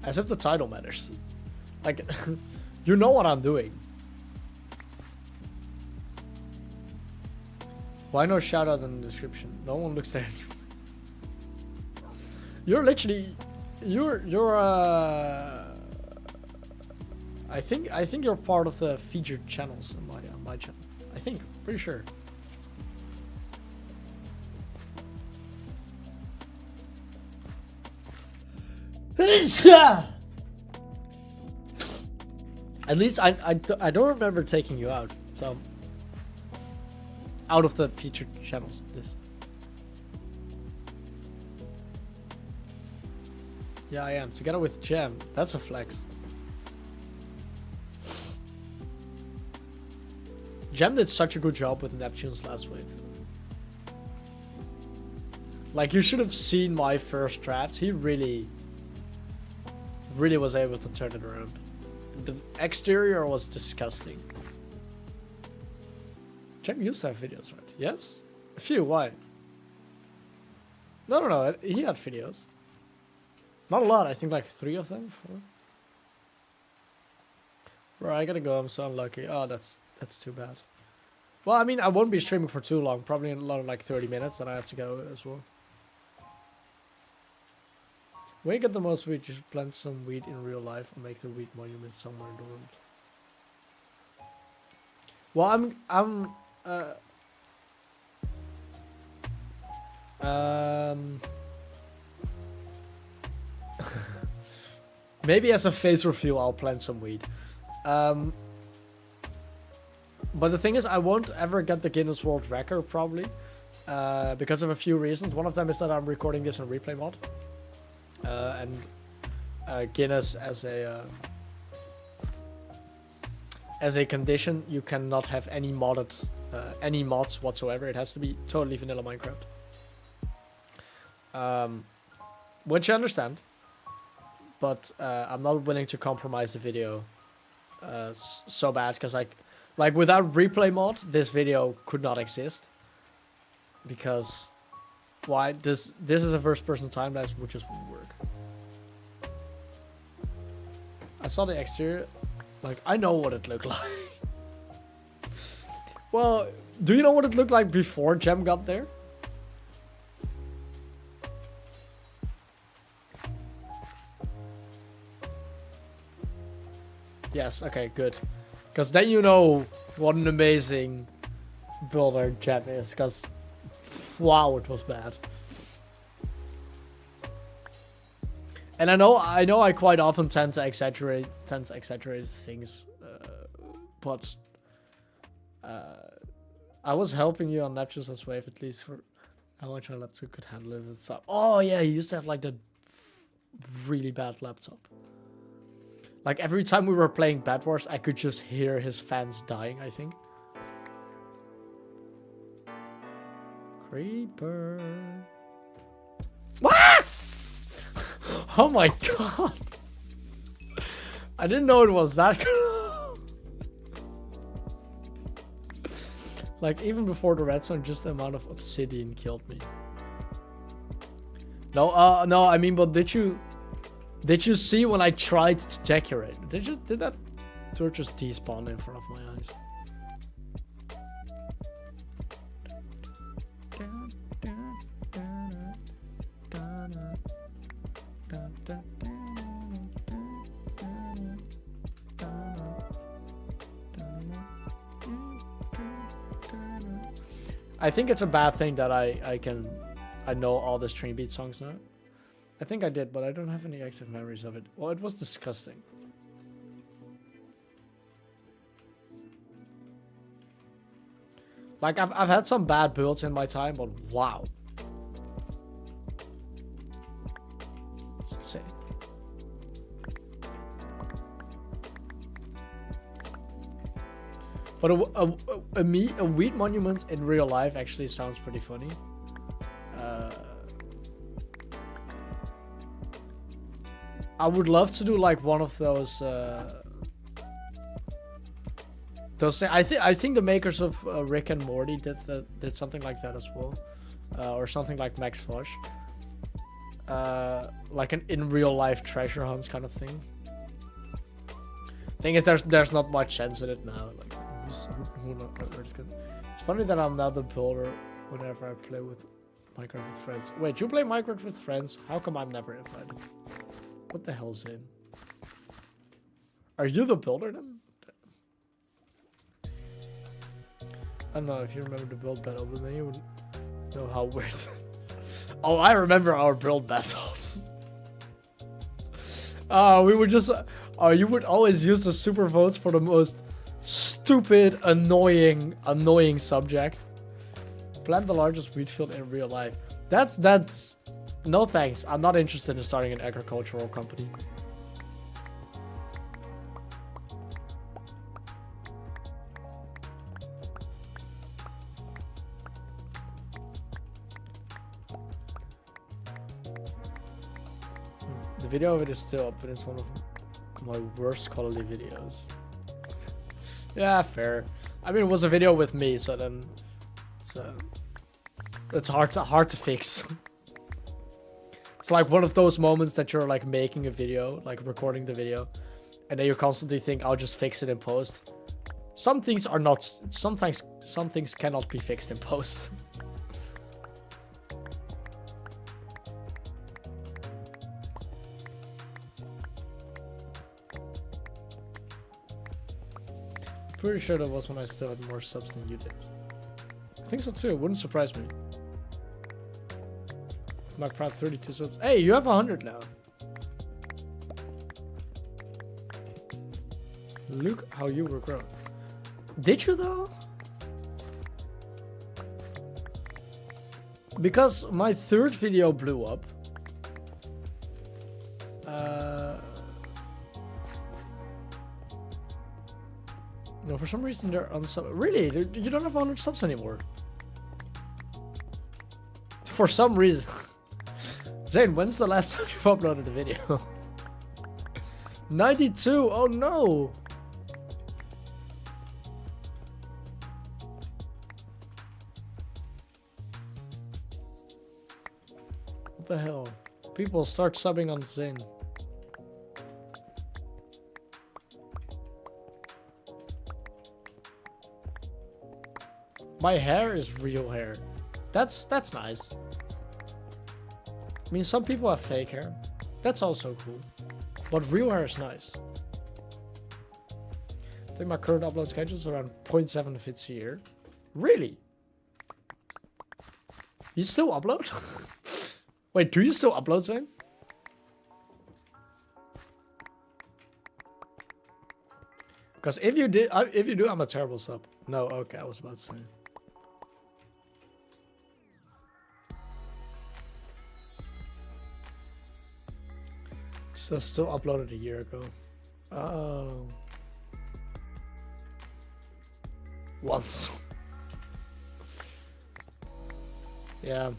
A: As if the title matters. Like, you know what I'm doing. Why no shout out in the description? No one looks there anymore. You're literally... You're I think you're part of the featured channels on my channel. I think. Pretty sure. At least I don't remember taking you out, so out of the featured channels. This. Yeah, I am together with Gem. That's a flex. Gem did such a good job with Neptune's last wave. Like, you should have seen my first draft. He really was able to turn it around. The exterior was disgusting. Jem used to have videos, right? Yes? A few, why? No, he had videos. Not a lot, I think like 3 of them, 4. Bro, I gotta go, I'm so unlucky. Oh, that's too bad. Well, I mean, I won't be streaming for too long. Probably a lot of like 30 minutes, and I have to go as well. When you get the most weed, you should plant some weed in real life or make the weed monument somewhere in the world. Well, maybe as a face review, I'll plant some weed. But the thing is, I won't ever get the Guinness World Record, probably. Because of a few reasons. One of them is that I'm recording this in replay mod. And Guinness as a condition, you cannot have any mods whatsoever. It has to be totally vanilla Minecraft. Which I understand, but I'm not willing to compromise the video so bad, because like without replay mod, this video could not exist. Because why? This is a first-person timelapse, which just wouldn't work. I saw the exterior, like I know what it looked like. Well, do you know what it looked like before Jem got there? Yes, okay, good. Because then you know what an amazing builder Jem is, because wow, it was bad. And I know I quite often tend to exaggerate things, but I was helping you on Neptune's wave, at least for how much our laptop could handle it and stuff. Oh yeah, he used to have like the really bad laptop. Like every time we were playing Bed Wars, I could just hear his fans dying, I think. Creeper. Ah! Oh my god. I didn't know it was that good. Like even before the redstone, just the amount of obsidian killed me. No, I mean, but did you see when I tried to decorate? Did that torch just despawn in front of my eyes? I think it's a bad thing that I know all the Stream Beat songs now. I think I did, but I don't have any active memories of it. Well, it was disgusting. Like I've had some bad builds in my time, but wow. It's insane. But a weed monument in real life actually sounds pretty funny. I would love to do like one of those I think the makers of Rick and Morty did something like that as well, or something like Max Fosh, like an in real life treasure hunts kind of thing. Thing is, there's not much sense in it now. Like, it's funny that I'm now the builder whenever I play with Minecraft with friends. Wait, you play Minecraft with friends? How come I'm never invited? What the hell's in? Are you the builder then? I don't know if you remember the build battle, but then you would know how weird it is. Oh, I remember our build battles. We would just... you would always use the super votes for the most stupid, annoying subject. Plant the largest wheat field in real life. That's... No thanks. I'm not interested in starting an agricultural company. video of it is still up, but it's one of my worst quality videos. Yeah, fair. I mean, it was a video with me, so then it's hard to fix. It's like one of those moments that you're like making a video, like recording the video, and then you constantly think, I'll just fix it in post. Some things are not. Sometimes some things cannot be fixed in post. Pretty sure that was when I still had more subs than you did. I think so too. It wouldn't surprise me. My proud 32 subs. Hey, you have 100 now. Look how you were growing. Did you though? Because my third video blew up. No, for some reason they're unsub. Really? You don't have 100 subs anymore. For some reason. Zane, when's the last time you've uploaded a video? 92? Oh no! What the hell? People start subbing on Zane. My hair is real hair. That's nice. I mean, some people have fake hair. That's also cool. But real hair is nice. I think my current upload schedule is around 0.7 fits a year. Really? You still upload? Wait, do you still upload, Zane? Because if you do, I'm a terrible sub. No, okay, I was about to say. So still uploaded a year ago. Oh. Once. Yeah.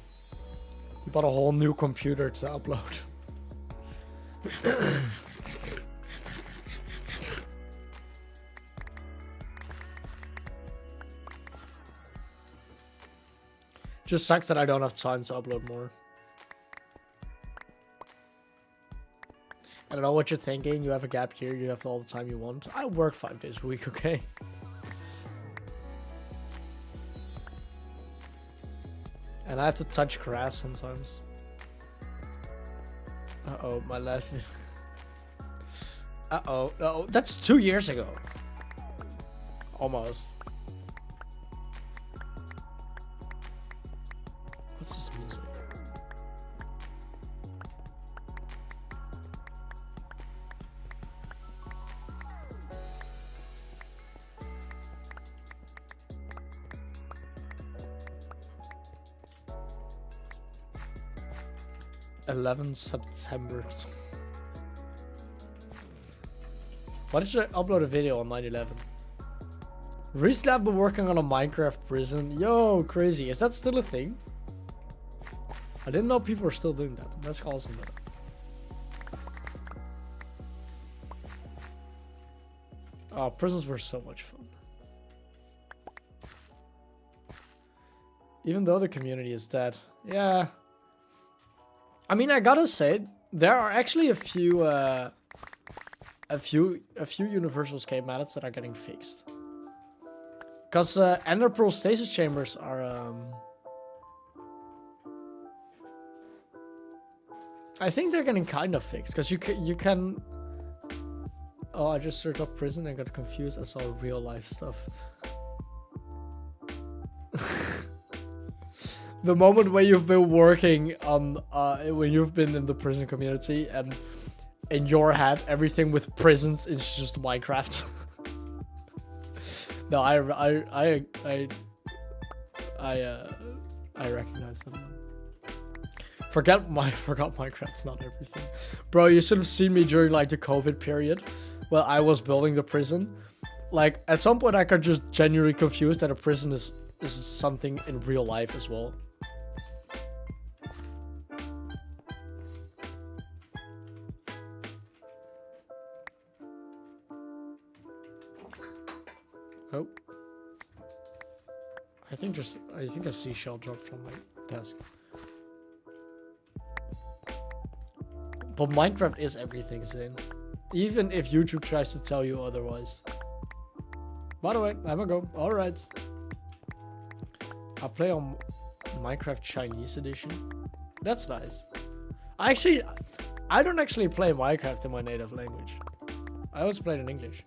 A: You bought a whole new computer to upload. Just sucks that I don't have time to upload more. I don't know what you're thinking. You have a gap year. You have all the time you want. I work 5 days a week, okay? And I have to touch grass sometimes. Uh-oh, my last video. Uh-oh. No, that's 2 years ago. Almost. What's this music? September. Why did you upload a video on 9/11? Recently I've been working on a Minecraft prison. Yo, crazy. Is that still a thing? I didn't know people were still doing that. That's awesome though. Oh, prisons were so much fun. Even though the community is dead. Yeah. I mean, I gotta say, there are actually a few universal escape methods that are getting fixed. Because ender pearl stasis chambers are I think they're getting kind of fixed, because you can. Oh, I just searched up prison and got confused. I saw real life stuff. The moment where you've been working on, when you've been in the prison community, and in your head everything with prisons is just Minecraft. No, I recognize them. Forgot Minecraft's not everything. Bro, you should have seen me during like the COVID period while I was building the prison. Like at some point I got just genuinely confused that a prison is something in real life as well. Oh. I think a seashell dropped from my desk. But Minecraft is everything, Zane. Even if YouTube tries to tell you otherwise. By the way, I'm gonna go. Alright. I'll play on Minecraft Chinese edition. That's nice. I don't actually play Minecraft in my native language. I always play it in English.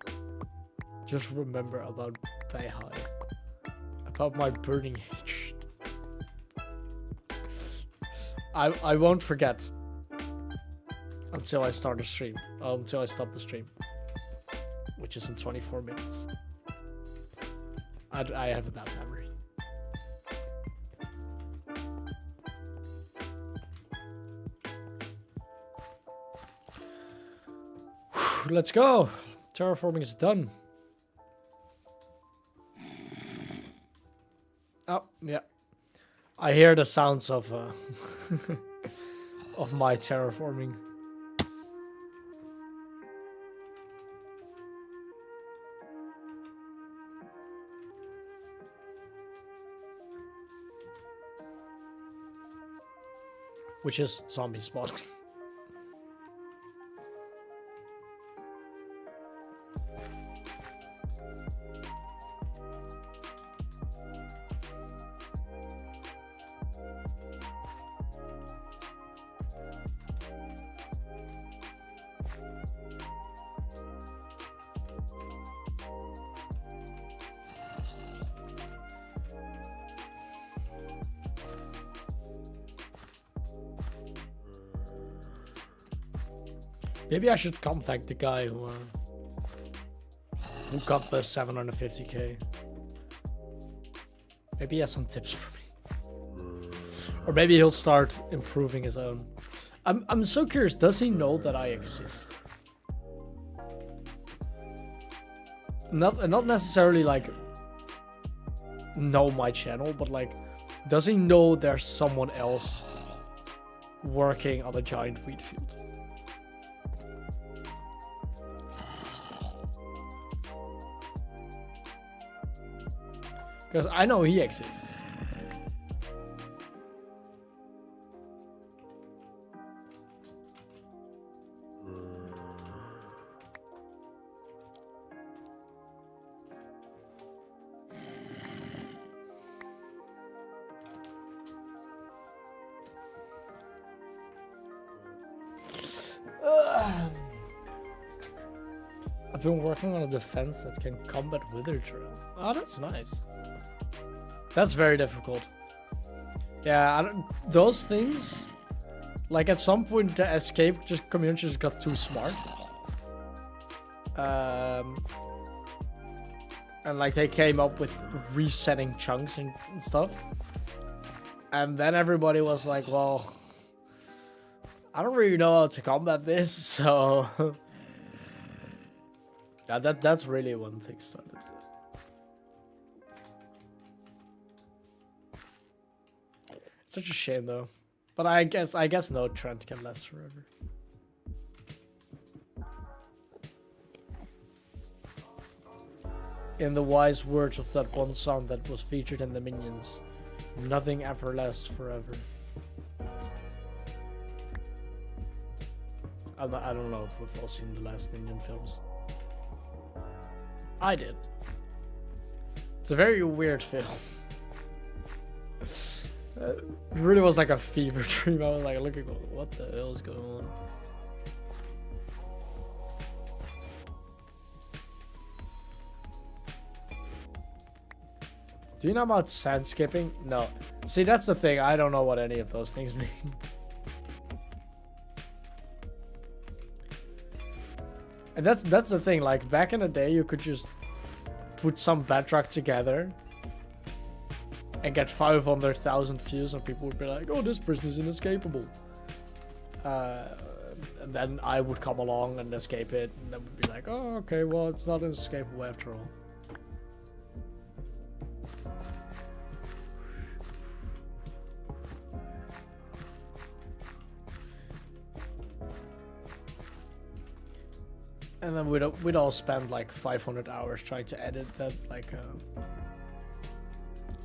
A: Just remember about Beihai. About my burning hatred. I won't forget. Until I start the stream. Until I stop the stream. Which is in 24 minutes. I have a bad memory. Let's go. Terraforming is done. Oh, yeah. I hear the sounds of of my terraforming. Which is zombie spawn. Maybe I should contact the guy who got the 750k. Maybe he has some tips for me. Or maybe he'll start improving his own. I'm so curious, does he know that I exist? Not necessarily like know my channel, but like does he know there's someone else working on a giant wheat field? Because I know he exists. I've been working on a defense that can combat wither drill. Oh, that's nice. That's very difficult. Yeah, those things, like at some point the escape community just got too smart. And like they came up with resetting chunks and stuff. And then everybody was like, well, I don't really know how to combat this, so yeah, that's really when things started. Such a shame though. But I guess no trend can last forever. In the wise words of that one song that was featured in the Minions, nothing ever lasts forever. I don't know if we've all seen the last Minion films. I did. It's a very weird film. It really was like a fever dream. I was like, looking, what the hell is going on? Do you know about sand skipping? No. See, that's the thing. I don't know what any of those things mean. And that's the thing. Like back in the day, you could just put some bedrock together and get 500,000 views, and people would be like, "Oh, this person is inescapable." And then I would come along and escape it, and then would be like, "Oh, okay, well, it's not inescapable after all." And then we'd all spend like 500 hours trying to edit that,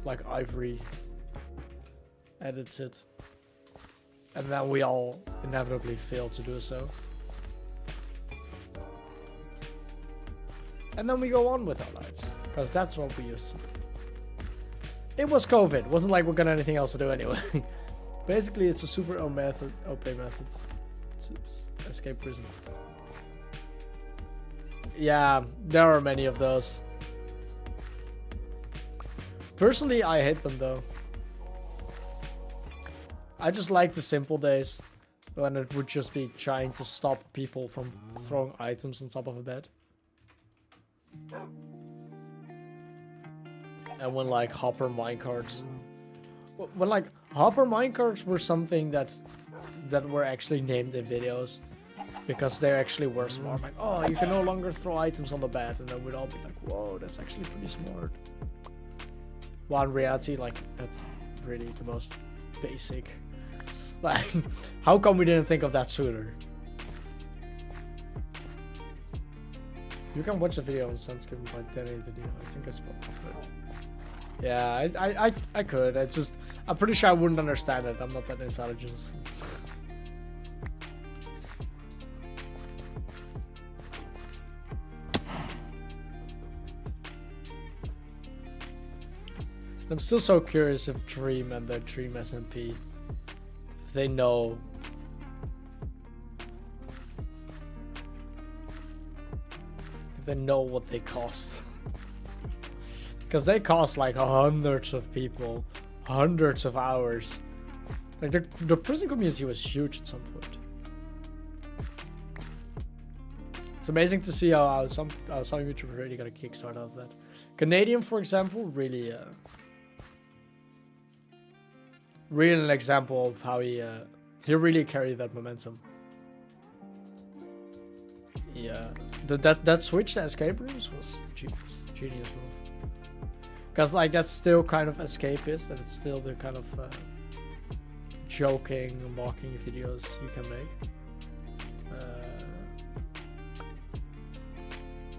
A: like Ivory edits it. And then we all inevitably fail to do so. And then we go on with our lives. Because that's what we used to do. It was COVID. Wasn't like we got anything else to do anyway. Basically, it's a super OP method to escape prison. Yeah, there are many of those. Personally, I hate them though. I just like the simple days when it would just be trying to stop people from throwing items on top of a bed. And when like hopper minecarts, when like hopper minecarts were something that were actually named in videos because they actually were smart. Like, oh, you can no longer throw items on the bed, and then we'd all be like, whoa, that's actually pretty smart. While in reality, like, that's really the most basic. Like, how come we didn't think of that sooner? You can watch the video on Sunscreen by 10 video. I think I spoke about it. Yeah, I could. I'm pretty sure I wouldn't understand it. I'm not that intelligent. I'm still so curious if Dream and the Dream SMP, they know what they cost. Because they cost like hundreds of people, hundreds of hours. Like the prison community was huge at some point. It's amazing to see how some YouTubers really got a kickstart out of that. Canadian, for example, really an example of how he really carried that momentum. Yeah, that switch to escape rooms was genius move. Because like that's still kind of escapist, and it's still the kind of joking, mocking videos you can make.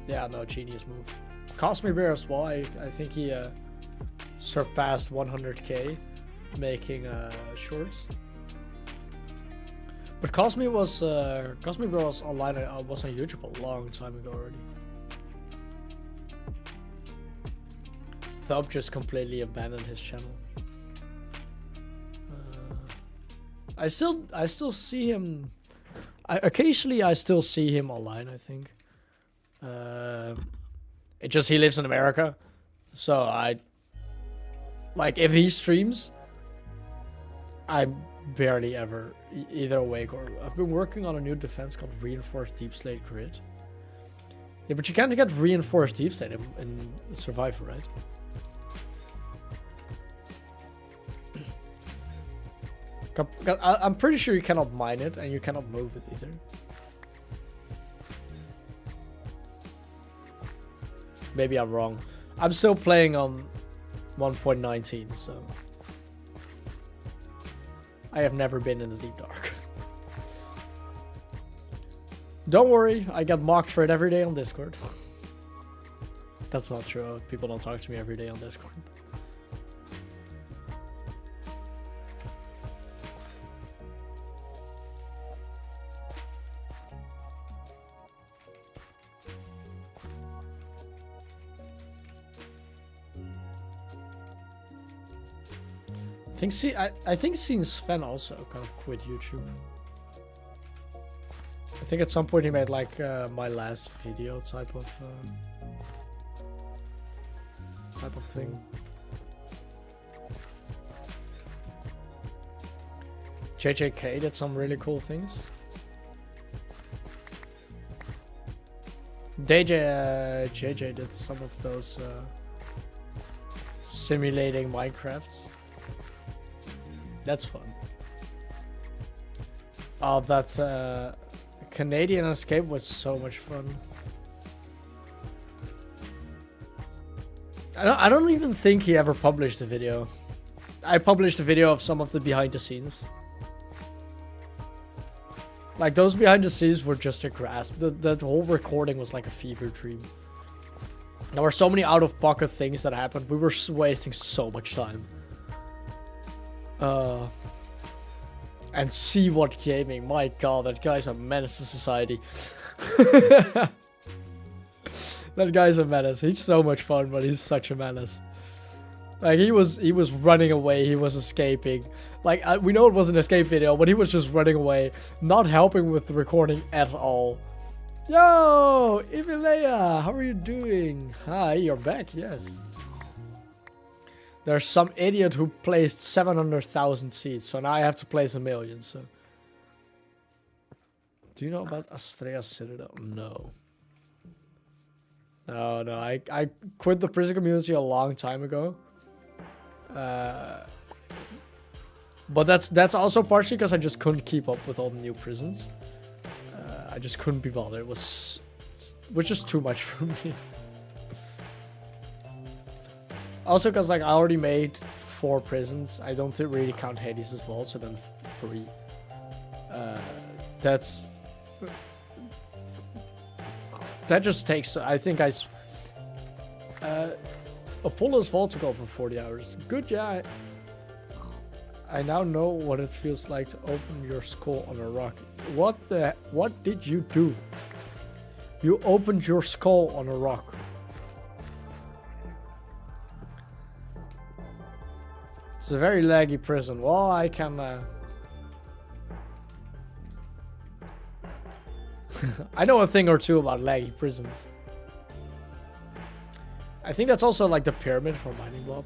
A: Yeah, no, genius move. Cosme Bear as well. I think he surpassed 100k making shorts. But Cosme Bear was online. Was on YouTube a long time ago already. Thub just completely abandoned his channel. I still see him. Occasionally I still see him online, I think. It just he lives in America, so I like if he streams, I'm barely ever either awake or I've been working on a new defense called Reinforced Deep Slate Grid. Yeah, but you can't get Reinforced Deep Slate in Survivor, right? I'm pretty sure you cannot mine it and you cannot move it either. Maybe I'm wrong. I'm still playing on 1.19, so I have never been in the deep dark. Don't worry, I get mocked for it every day on Discord. That's not true. People don't talk to me every day on Discord. I think since Sven also kind of quit YouTube. I think at some point he made like my last video type of thing. JJK did some really cool things. JJ did some of those simulating Minecrafts. That's fun. Oh, that's Canadian Escape was so much fun. I don't even think he ever published the video. I published a video of some of the behind the scenes. Like, those behind the scenes were just a grasp. The whole recording was like a fever dream. There were so many out-of-pocket things that happened. We were wasting so much time. And see what gaming. My god, that guy's a menace to society. That guy's a menace. He's so much fun, but he's such a menace. Like, he was running away. He was escaping. Like, we know it was an escape video, but he was just running away. Not helping with the recording at all. Yo, Ivilea, how are you doing? Hi, you're back, yes. There's some idiot who placed 700,000 seeds, so now I have to place 1 million, so. Do you know about Astrea Citadel? No. No, I quit the prison community a long time ago. But that's also partially because I just couldn't keep up with all the new prisons. I just couldn't be bothered. It was just too much for me. Also, because like I already made 4 prisons. I don't really count Hades' vault, so then 3. That just takes. I think Apollo's vault took over 40 hours. Good, yeah. I now know what it feels like to open your skull on a rock. What did you do? You opened your skull on a rock. It's a very laggy prison. Well, I can... I know a thing or two about laggy prisons. I think that's also like the pyramid for Mining Blob.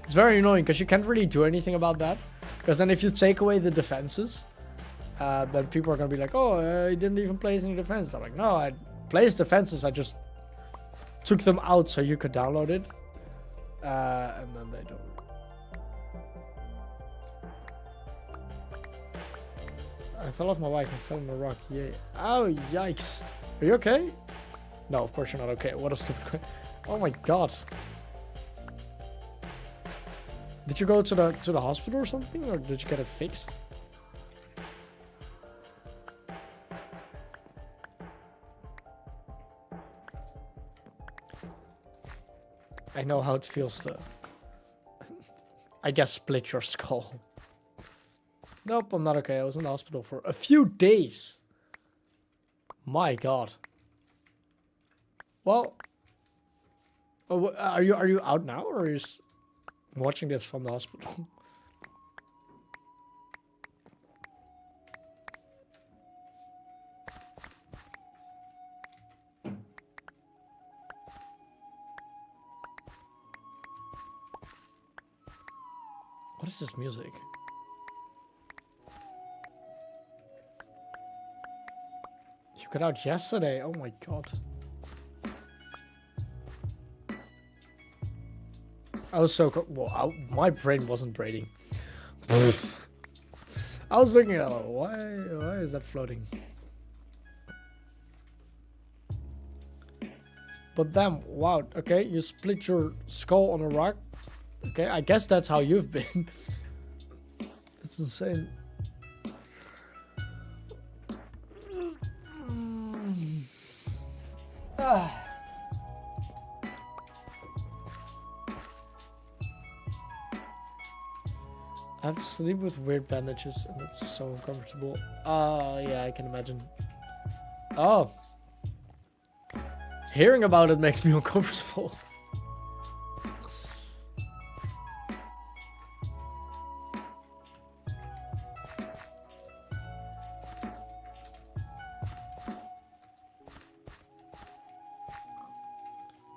A: It's very annoying because you can't really do anything about that. Because then if you take away the defenses, then people are going to be like, oh, you didn't even place any defenses. I'm like, no, I placed defenses. I just took them out so you could download it. And then they don't. I fell off my bike and fell on a rock. Yay. Oh, yikes. Are you okay? No, of course you're not okay. What a stupid question. Oh my god. Did you go to the hospital or something? Or did you get it fixed? I know how it feels to... I guess split your skull. Nope, I'm not okay. I was in the hospital for a few days. My god. Well, are you out now, or are you watching this from the hospital? What is this music? You got out yesterday. Oh my god. I was so well, my brain wasn't braiding. I was looking at it, why is that floating? But then, wow, okay, you split your skull on a rock. Okay, I guess that's how you've been. It's insane. Ah. I have to sleep with weird bandages and it's so uncomfortable. Yeah, I can imagine. Oh. Hearing about it makes me uncomfortable.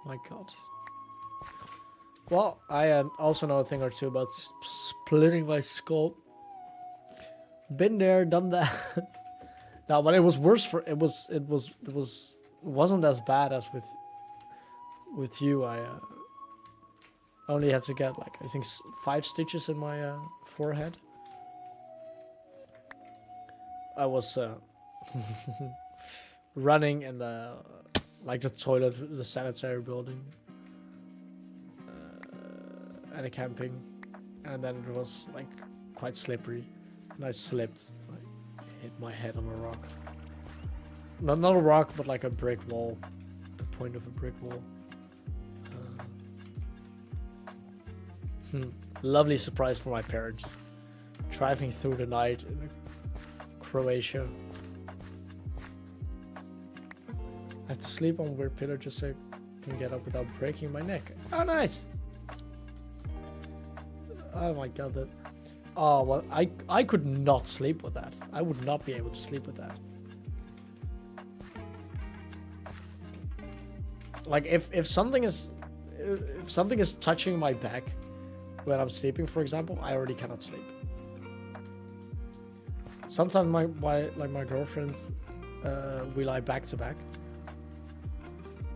A: My god. Well, I also know a thing or two about splitting my skull. Been there, done that. No, but it was worse for it wasn't as bad as with you. I only had to get like I think 5 stitches in my forehead. I was running in the like the toilet, the sanitary building. And a camping, and then it was like quite slippery, and I slipped. I hit my head on a rock. Not a rock, but like a brick wall. The point of a brick wall. Lovely surprise for my parents. Driving through the night in Croatia. I have to sleep on a weird pillow just so I can get up without breaking my neck. Oh, nice! Oh my god, that... Oh, well, I could not sleep with that. I would not be able to sleep with that. Like, if something is touching my back when I'm sleeping, for example, I already cannot sleep. Sometimes my girlfriends, we lie back to back.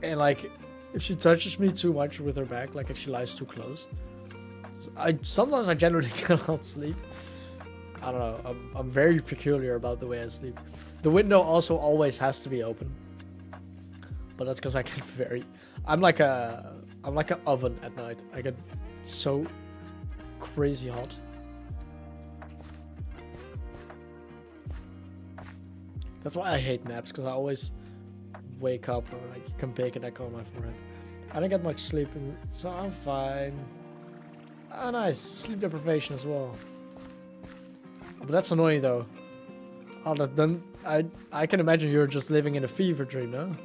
A: And like, if she touches me too much with her back, like if she lies too close, sometimes I generally cannot sleep. I don't know. I'm very peculiar about the way I sleep. The window also always has to be open, but that's because I get I'm like an oven at night. I get so crazy hot. That's why I hate naps, because I always wake up and like you can bake an echo on my forehead. I don't get much sleep, so I'm fine. Oh, nice. Sleep deprivation as well. But that's annoying though. Oh, then I can imagine you're just living in a fever dream, no?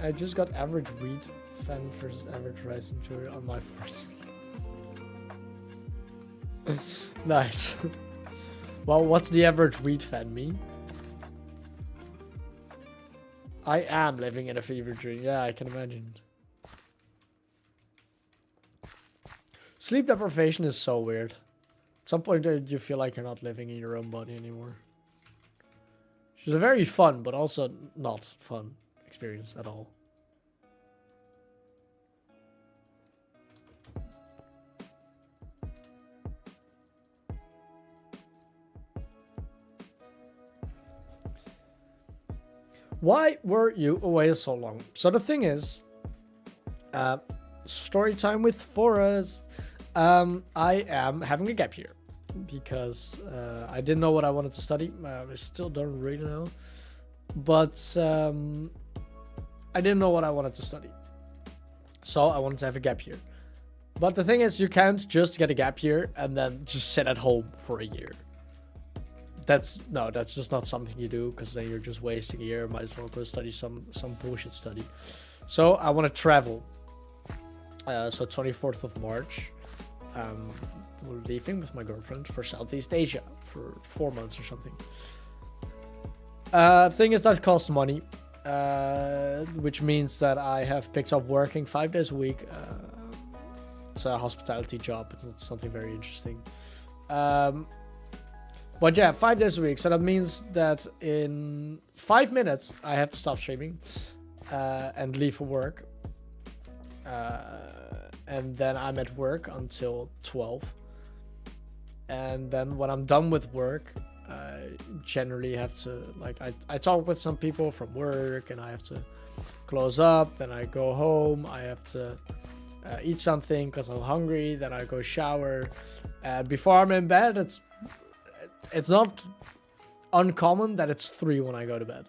A: I just got average wheat fan versus average rice and joy on my first list. Nice. Well, what's the average wheat fan mean? I am living in a fever dream. Yeah, I can imagine. Sleep deprivation is so weird. At some point, you feel like you're not living in your own body anymore. It's a very fun, but also not fun experience at all. Why were you away so long? So the thing is, story time with Forrest. I am having a gap year because I didn't know what I wanted to study. I still don't really know, but I didn't know what I wanted to study, so I wanted to have a gap year. But the thing is, you can't just get a gap year and then just sit at home for a year. That's just not something you do, because then you're just wasting a year. Might as well go study some bullshit study. So I want to travel. So 24th of March, we're leaving with my girlfriend for Southeast Asia for 4 months or something. Thing is, that costs money, which means that I have picked up working 5 days a week. It's a hospitality job. It's something very interesting. But yeah, 5 days a week. So that means that in 5 minutes, I have to stop streaming and leave for work. And then I'm at work until 12. And then when I'm done with work, I generally have to, like, I talk with some people from work, and I have to close up. Then I go home. I have to eat something because I'm hungry. Then I go shower. And before I'm in bed, it's not uncommon that it's 3 when I go to bed.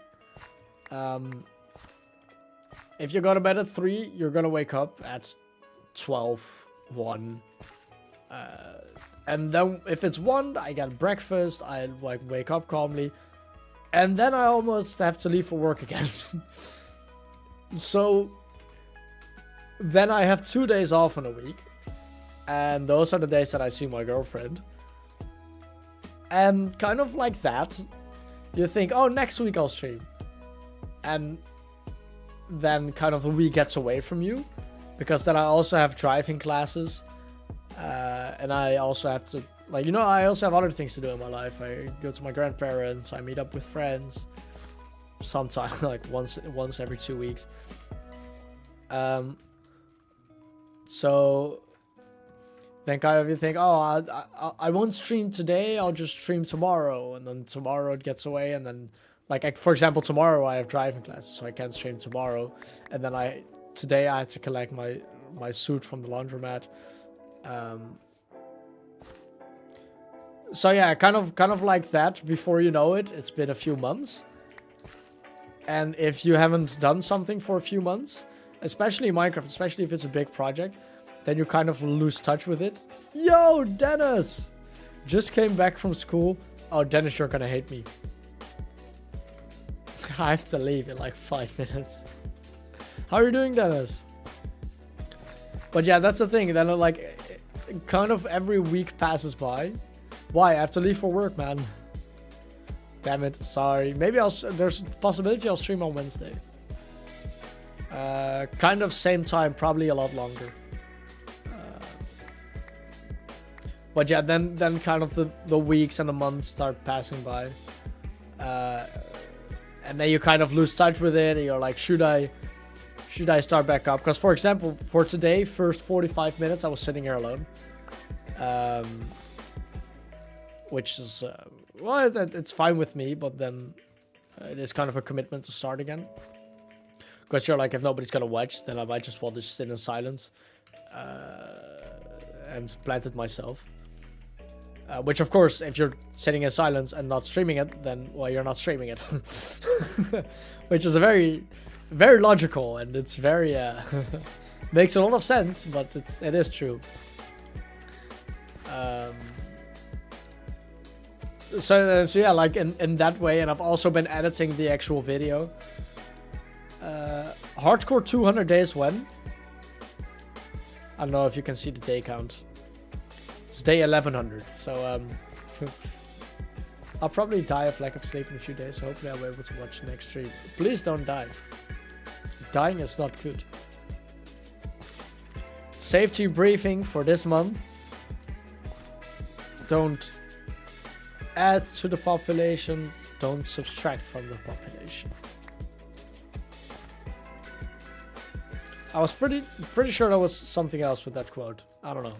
A: If you go to bed at 3, you're gonna wake up at 12, 1. And then if it's 1, I get breakfast, I like wake up calmly, and then I almost have to leave for work again. So then I have 2 days off in a week, and those are the days that I see my girlfriend. And kind of like that, you think, oh, next week I'll stream. And then kind of the week gets away from you, because then I also have driving classes. And I also have to, like, you know, I also have other things to do in my life. I go to my grandparents, I meet up with friends. Sometimes, like once every 2 weeks. So then kind of you think, oh, I won't stream today, I'll just stream tomorrow, and then tomorrow it gets away, and then, like, for example, tomorrow I have driving classes, so I can't stream tomorrow, and then today I had to collect my suit from the laundromat. So yeah, kind of like that. Before you know it, it's been a few months. And if you haven't done something for a few months, especially Minecraft, especially if it's a big project, then you kind of lose touch with it. Yo, Dennis! Just came back from school. Oh, Dennis, you're gonna hate me. I have to leave in like 5 minutes. How are you doing, Dennis? But yeah, that's the thing. Then like, kind of every week passes by. Why? I have to leave for work, man. Damn it, sorry. Maybe there's a possibility I'll stream on Wednesday. Kind of same time, probably a lot longer. But yeah, then kind of the weeks and the months start passing by. And then you kind of lose touch with it, and you're like, should I start back up? Because for example, for today, first 45 minutes, I was sitting here alone. Which is, well, it's fine with me, but then it is kind of a commitment to start again. Because you're like, if nobody's gonna watch, then I might just want to sit in silence and plant it myself. Which, of course, if you're sitting in silence and not streaming it, then, well, you're not streaming it. Which is a very, very logical, and it's very, makes a lot of sense, but it is true. So yeah, like in that way, and I've also been editing the actual video. Hardcore 200 days when? I don't know if you can see the day count. It's day 1100, so I'll probably die of lack of sleep in a few days, so hopefully I'll be able to watch the next stream. Please don't die. Dying is not good. Safety briefing for this month. Don't add to the population, don't subtract from the population. I was pretty sure there was something else with that quote. I don't know.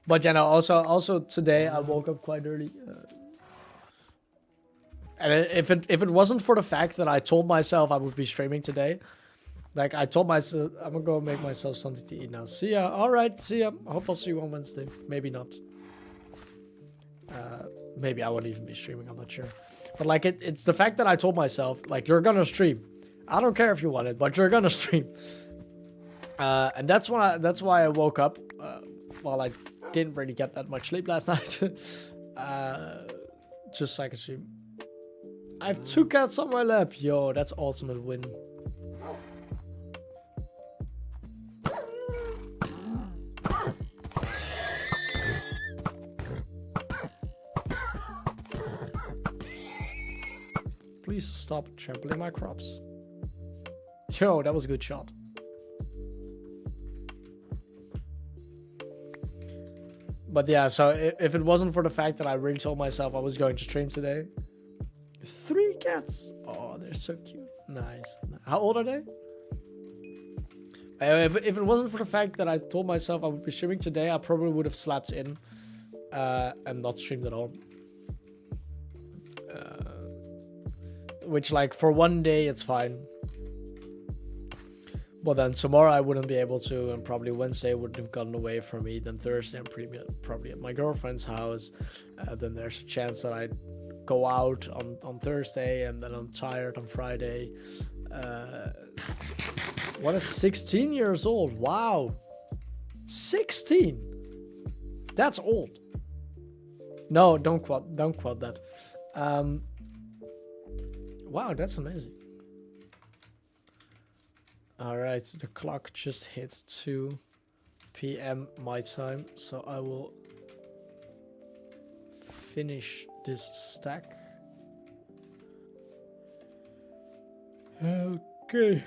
A: But yeah, no, also today I woke up quite early. And if it wasn't for the fact that I told myself I would be streaming today, like I told myself, I'm gonna go make myself something to eat now. See ya. Alright, see ya. I hope I'll see you on Wednesday. Maybe not. Maybe I won't even be streaming, I'm not sure. But like it's the fact that I told myself, like, you're gonna stream. I don't care if you want it, but you're gonna stream. And that's why I woke up while I didn't really get that much sleep last night. Just so I could stream. I have 2 cats on my lap. Yo, that's ultimate win. Please stop trampling my crops. Yo, that was a good shot. But yeah, so if it wasn't for the fact that I really told myself I was going to stream today. 3 cats. Oh, they're so cute. Nice. How old are they? If it wasn't for the fact that I told myself I would be streaming today, I probably would have slept in and not streamed at all. Which, like, for one day it's fine. But then tomorrow I wouldn't be able to, and probably Wednesday wouldn't have gotten away from me. Then Thursday I'm probably at my girlfriend's house. Then there's a chance that I'd go out on Thursday, and then I'm tired on Friday. What is 16 years old? Wow. 16? That's old. No, don't quote that. Wow, that's amazing. Alright, the clock just hit 2 p.m. my time, so I will finish this stack. Okay.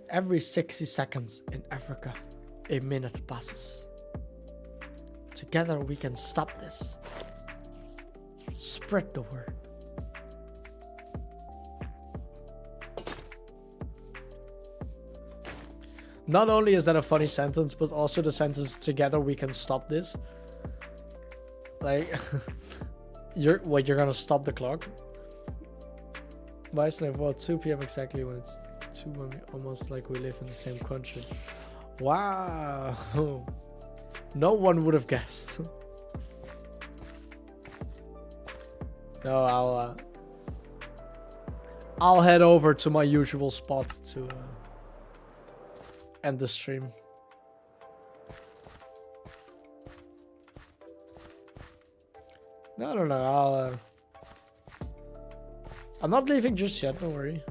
A: Every 60 seconds in Africa, a minute passes. Together we can stop this. Spread the word. Not only is that a funny sentence, but also the sentence "together we can stop this." Like, you're gonna stop the clock? Weissner, well, 2 p.m. exactly when it's 2, when we almost like we live in the same country. Wow. No one would have guessed. No, I'll head over to my usual spot to end the stream. No. I'm not leaving just yet. Don't worry.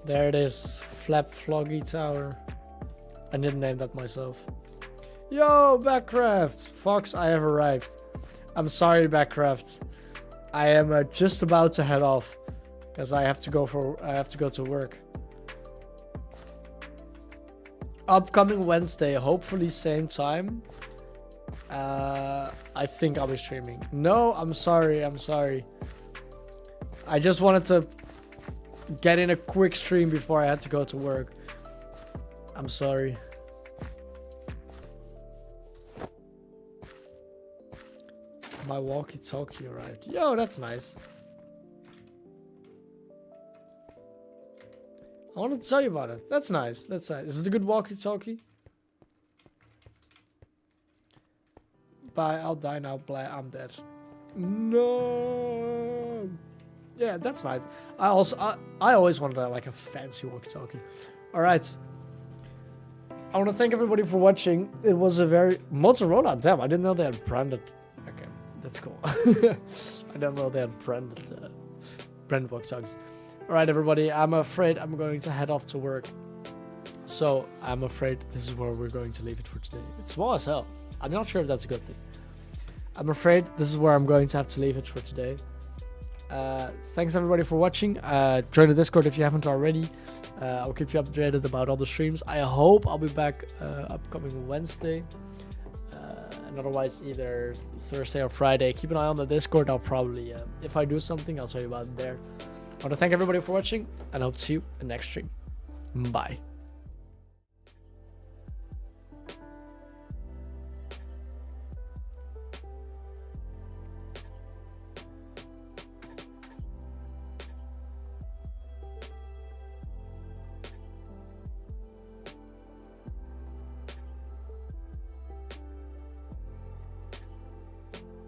A: There it is, Flap Floggy Tower. I didn't name that myself. Yo, Backcraft! Fox, I have arrived. I'm sorry, Backcraft. I am just about to head off because I have to go to work. Upcoming Wednesday, hopefully same time. I think I'll be streaming. No, I'm sorry. I just wanted to get in a quick stream before I had to go to work. I'm sorry. My walkie-talkie arrived. Yo, that's nice. I wanted to tell you about it. That's nice. Is it a good walkie-talkie? Bye, I'll die now. Blah, I'm dead. No. Yeah, that's nice. I always wanted like a fancy walkie-talkie. All right. I want to thank everybody for watching. It was a very Motorola. Damn, I didn't know they had branded. Okay, that's cool. I didn't know they had branded walkie-talkies. All right, everybody. I'm afraid I'm going to head off to work. So I'm afraid this is where we're going to leave it for today. It's small as hell. I'm not sure if that's a good thing. I'm afraid this is where I'm going to have to leave it for today. Thanks everybody for watching. Join the Discord if you haven't already. I'll keep you updated about all the streams. I hope I'll be back upcoming Wednesday, and otherwise either Thursday or Friday. Keep an eye on the Discord. I'll probably if I do something, I'll tell you about it there. I want to thank everybody for watching, and I hope to see you in the next stream. Bye.